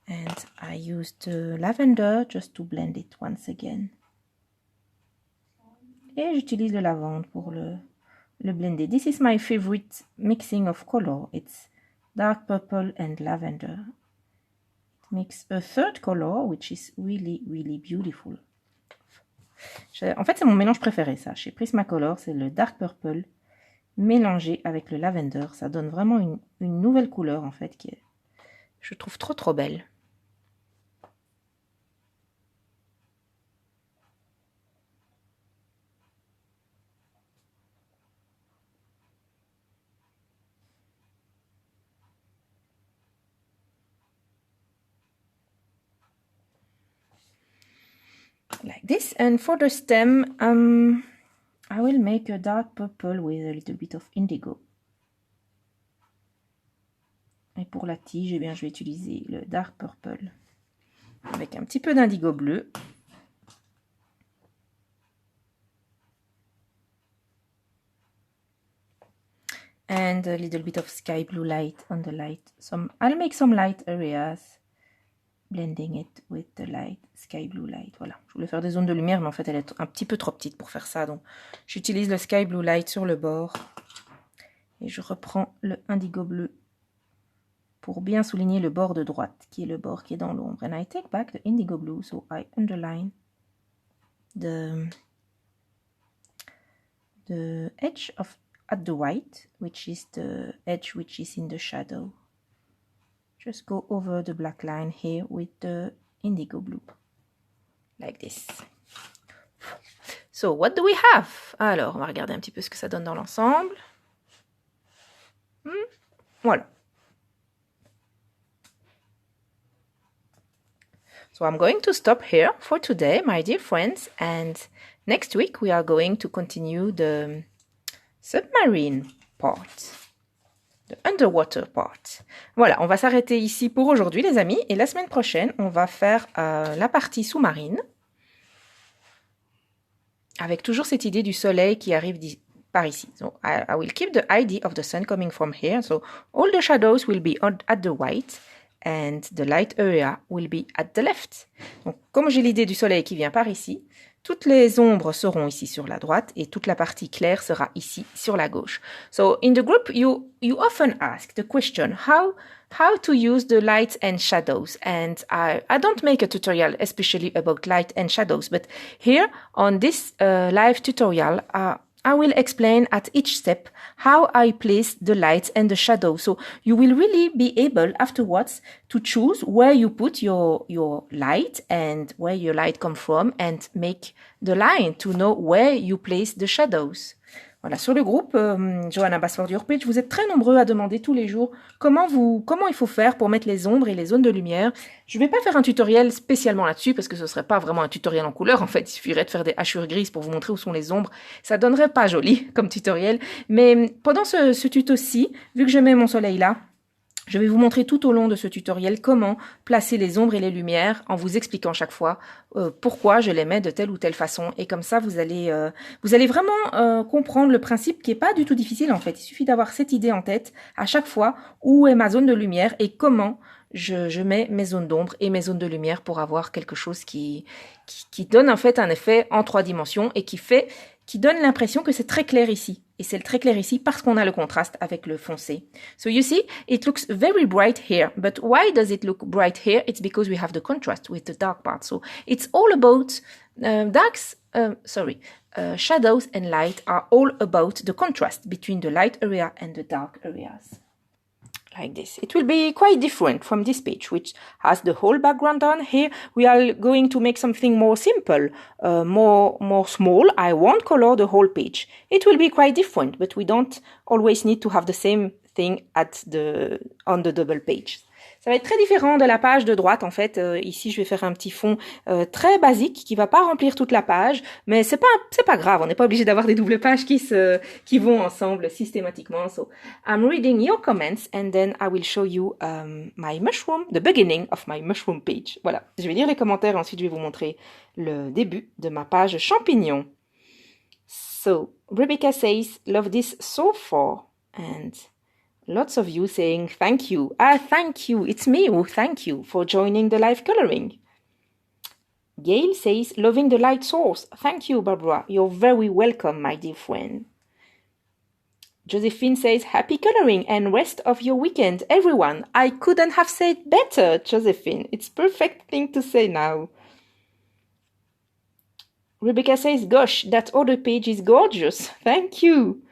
And I use the lavender just to blend it once again. Et j'utilise le lavande pour le blender. This is my favorite mixing of color. It's dark purple and lavender. Makes a third color, which is really, really beautiful. En fait, c'est mon mélange préféré, ça. Chez Prismacolor, c'est le dark purple mélangé avec le lavender. Ça donne vraiment une nouvelle couleur, en fait, qui est, je trouve trop, trop belle. Like this, and for the stem, I will make a dark purple with a little bit of indigo. Et pour la tige, eh bien, je vais utiliser le dark purple avec un petit peu d'indigo bleu. And a little bit of sky blue light on the light. I'll make some light areas. Blending it with the light, sky blue light. Voilà, je voulais faire des zones de lumière, mais en fait, elle est un petit peu trop petite pour faire ça. Donc, j'utilise le sky blue light sur le bord. Et je reprends le indigo bleu pour bien souligner le bord de droite, qui est le bord qui est dans l'ombre. And I take back the indigo blue, so I underline the edge at the white, which is the edge which is in the shadow. Just go over the black line here with the indigo blue, like this. So, what do we have? Alors, on va regarder un petit peu ce que ça donne dans l'ensemble. Voilà. So I'm going to stop here for today, my dear friends, and next week we are going to continue the submarine part. The underwater part. Voilà, on va s'arrêter ici pour aujourd'hui les amis, et la semaine prochaine on va faire la partie sous-marine, avec toujours cette idée du soleil qui arrive par ici. So I will keep the idea of the sun coming from here, so all the shadows will be at the right, and the light area will be at the left. Donc comme j'ai l'idée du soleil qui vient par ici, toutes les ombres seront ici sur la droite et toute la partie claire sera ici sur la gauche. So in the group, you often ask the question, how to use the lights and shadows. And I don't make a tutorial especially about light and shadows, but here on this live tutorial, I will explain at each step how I place the lights and the shadows. So you will really be able afterwards to choose where you put your light and where your light come from, and make the line to know where you place the shadows. Voilà, sur le groupe Johanna Basford Your Page, vous êtes très nombreux à demander tous les jours comment il faut faire pour mettre les ombres et les zones de lumière. Je ne vais pas faire un tutoriel spécialement là-dessus parce que ce ne serait pas vraiment un tutoriel en couleur. En fait, il suffirait de faire des hachures grises pour vous montrer où sont les ombres. Ça donnerait pas joli comme tutoriel. Mais pendant ce tuto-ci, vu que je mets mon soleil là, je vais vous montrer tout au long de ce tutoriel comment placer les ombres et les lumières en vous expliquant chaque fois pourquoi je les mets de telle ou telle façon. Et comme ça, vous allez vraiment comprendre le principe qui est pas du tout difficile en fait. Il suffit d'avoir cette idée en tête à chaque fois où est ma zone de lumière et comment je mets mes zones d'ombre et mes zones de lumière pour avoir quelque chose qui donne en fait un effet en 3 dimensions et qui donne l'impression que c'est très clair ici. Et c'est très clair ici parce qu'on a le contraste avec le foncé. So you see, it looks very bright here. But why does it look bright here? It's because we have the contrast with the dark part. So it's all about shadows and light are all about the contrast between the light area and the dark areas. Like this. It will be quite different from this page, which has the whole background on. Here we are going to make something more simple, more small. I won't color the whole page. It will be quite different, but we don't always need to have the same thing on the double page. Ça va être très différent de la page de droite en fait. Ici, je vais faire un petit fond très basique qui va pas remplir toute la page, mais c'est pas grave. On n'est pas obligé d'avoir des doubles pages qui vont ensemble systématiquement. So I'm reading your comments and then I will show you the beginning of my mushroom page. Voilà, je vais lire les commentaires et ensuite je vais vous montrer le début de ma page champignon. So Rebecca says, love this so far, and lots of you saying thank you. Thank you. It's me who thank you for joining the live coloring. Gail says, loving the light source. Thank you, Barbara. You're very welcome, my dear friend. Josephine says, happy coloring and rest of your weekend, everyone. I couldn't have said better, Josephine. It's perfect thing to say now. Rebecca says, gosh, that other page is gorgeous. Thank you.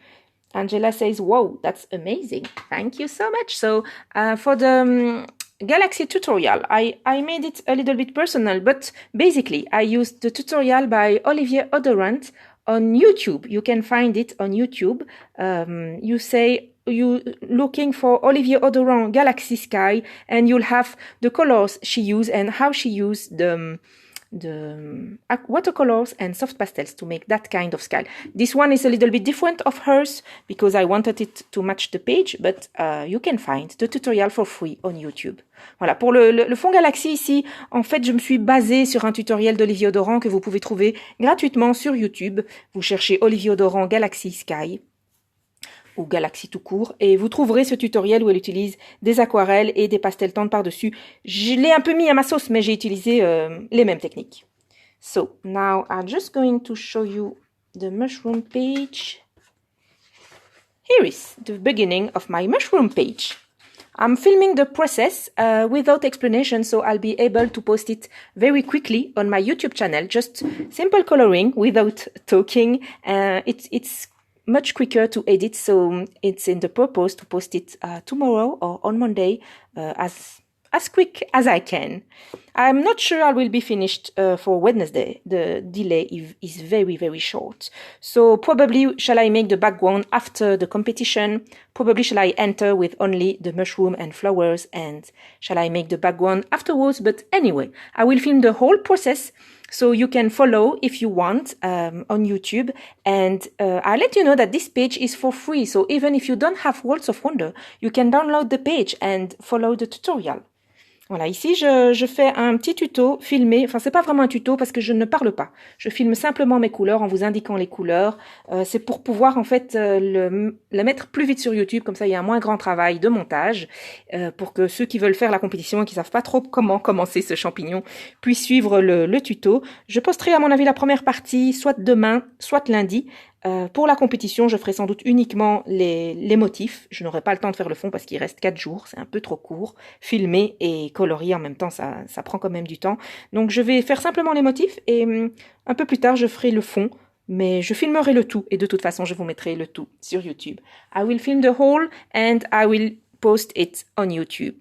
Angela says, wow, that's amazing. Thank you so much. So for the Galaxy tutorial, I made it a little bit personal, but basically I used the tutorial by Olivier Odorant on YouTube. You can find it on YouTube. You looking for Olivier Odorant Galaxy Sky, and you'll have the colors she used and how she used the watercolors and soft pastels to make that kind of sky. This one is a little bit different of hers because I wanted it to match the page, but you can find the tutorial for free on YouTube. Voilà, pour le fond Galaxy ici, en fait, je me suis basée sur un tutoriel d'Olivier Odorant que vous pouvez trouver gratuitement sur YouTube. Vous cherchez Olivier Odorant Galaxy Sky ou Galaxy tout court, et vous trouverez ce tutoriel où elle utilise des aquarelles et des pastels tendres par-dessus. Je l'ai un peu mis à ma sauce, mais j'ai utilisé les mêmes techniques. So, now I'm just going to show you the mushroom page. Here is the beginning of my mushroom page. I'm filming the process without explanation, so I'll be able to post it very quickly on my YouTube channel. Just simple coloring without talking. It's much quicker to edit, so it's in the purpose to post it tomorrow or on Monday as as quick as I can. I'm not sure I will be finished for Wednesday. The delay is very, very short. So probably shall I make the background after the competition? Probably shall I enter with only the mushroom and flowers, and shall I make the background afterwards? But anyway, I will film the whole process so you can follow if you want on YouTube. And I'll let you know that this page is for free. So even if you don't have Worlds of Wonder, you can download the page and follow the tutorial. Voilà, ici je fais un petit tuto filmé, enfin c'est pas vraiment un tuto parce que je ne parle pas. Je filme simplement mes couleurs en vous indiquant les couleurs. C'est pour pouvoir en fait le mettre plus vite sur YouTube, comme ça il y a un moins grand travail de montage pour que ceux qui veulent faire la compétition et qui savent pas trop comment commencer ce champignon puissent suivre le tuto. Je posterai à mon avis la première partie soit demain, soit lundi. Pour la compétition, je ferai sans doute uniquement les motifs. Je n'aurai pas le temps de faire le fond parce qu'il reste 4 jours, c'est un peu trop court. Filmer et colorier en même temps, ça prend quand même du temps. Donc je vais faire simplement les motifs et un peu plus tard, je ferai le fond. Mais je filmerai le tout et de toute façon, je vous mettrai le tout sur YouTube. I will film the whole and I will post it on YouTube.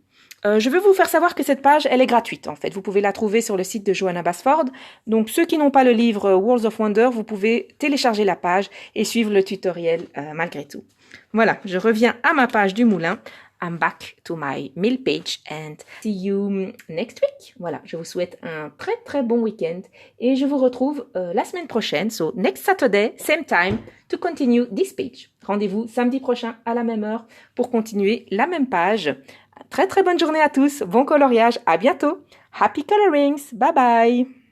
Je veux vous faire savoir que cette page, elle est gratuite en fait. Vous pouvez la trouver sur le site de Johanna Basford. Donc ceux qui n'ont pas le livre Worlds of Wonder, vous pouvez télécharger la page et suivre le tutoriel malgré tout. Voilà, je reviens à ma page du moulin. I'm back to my mill page and see you next week. Voilà, je vous souhaite un très très bon week-end et je vous retrouve la semaine prochaine. So next Saturday, same time, to continue this page. Rendez-vous samedi prochain à la même heure pour continuer la même page. Très très bonne journée à tous, bon coloriage, à bientôt. Happy colorings, bye bye.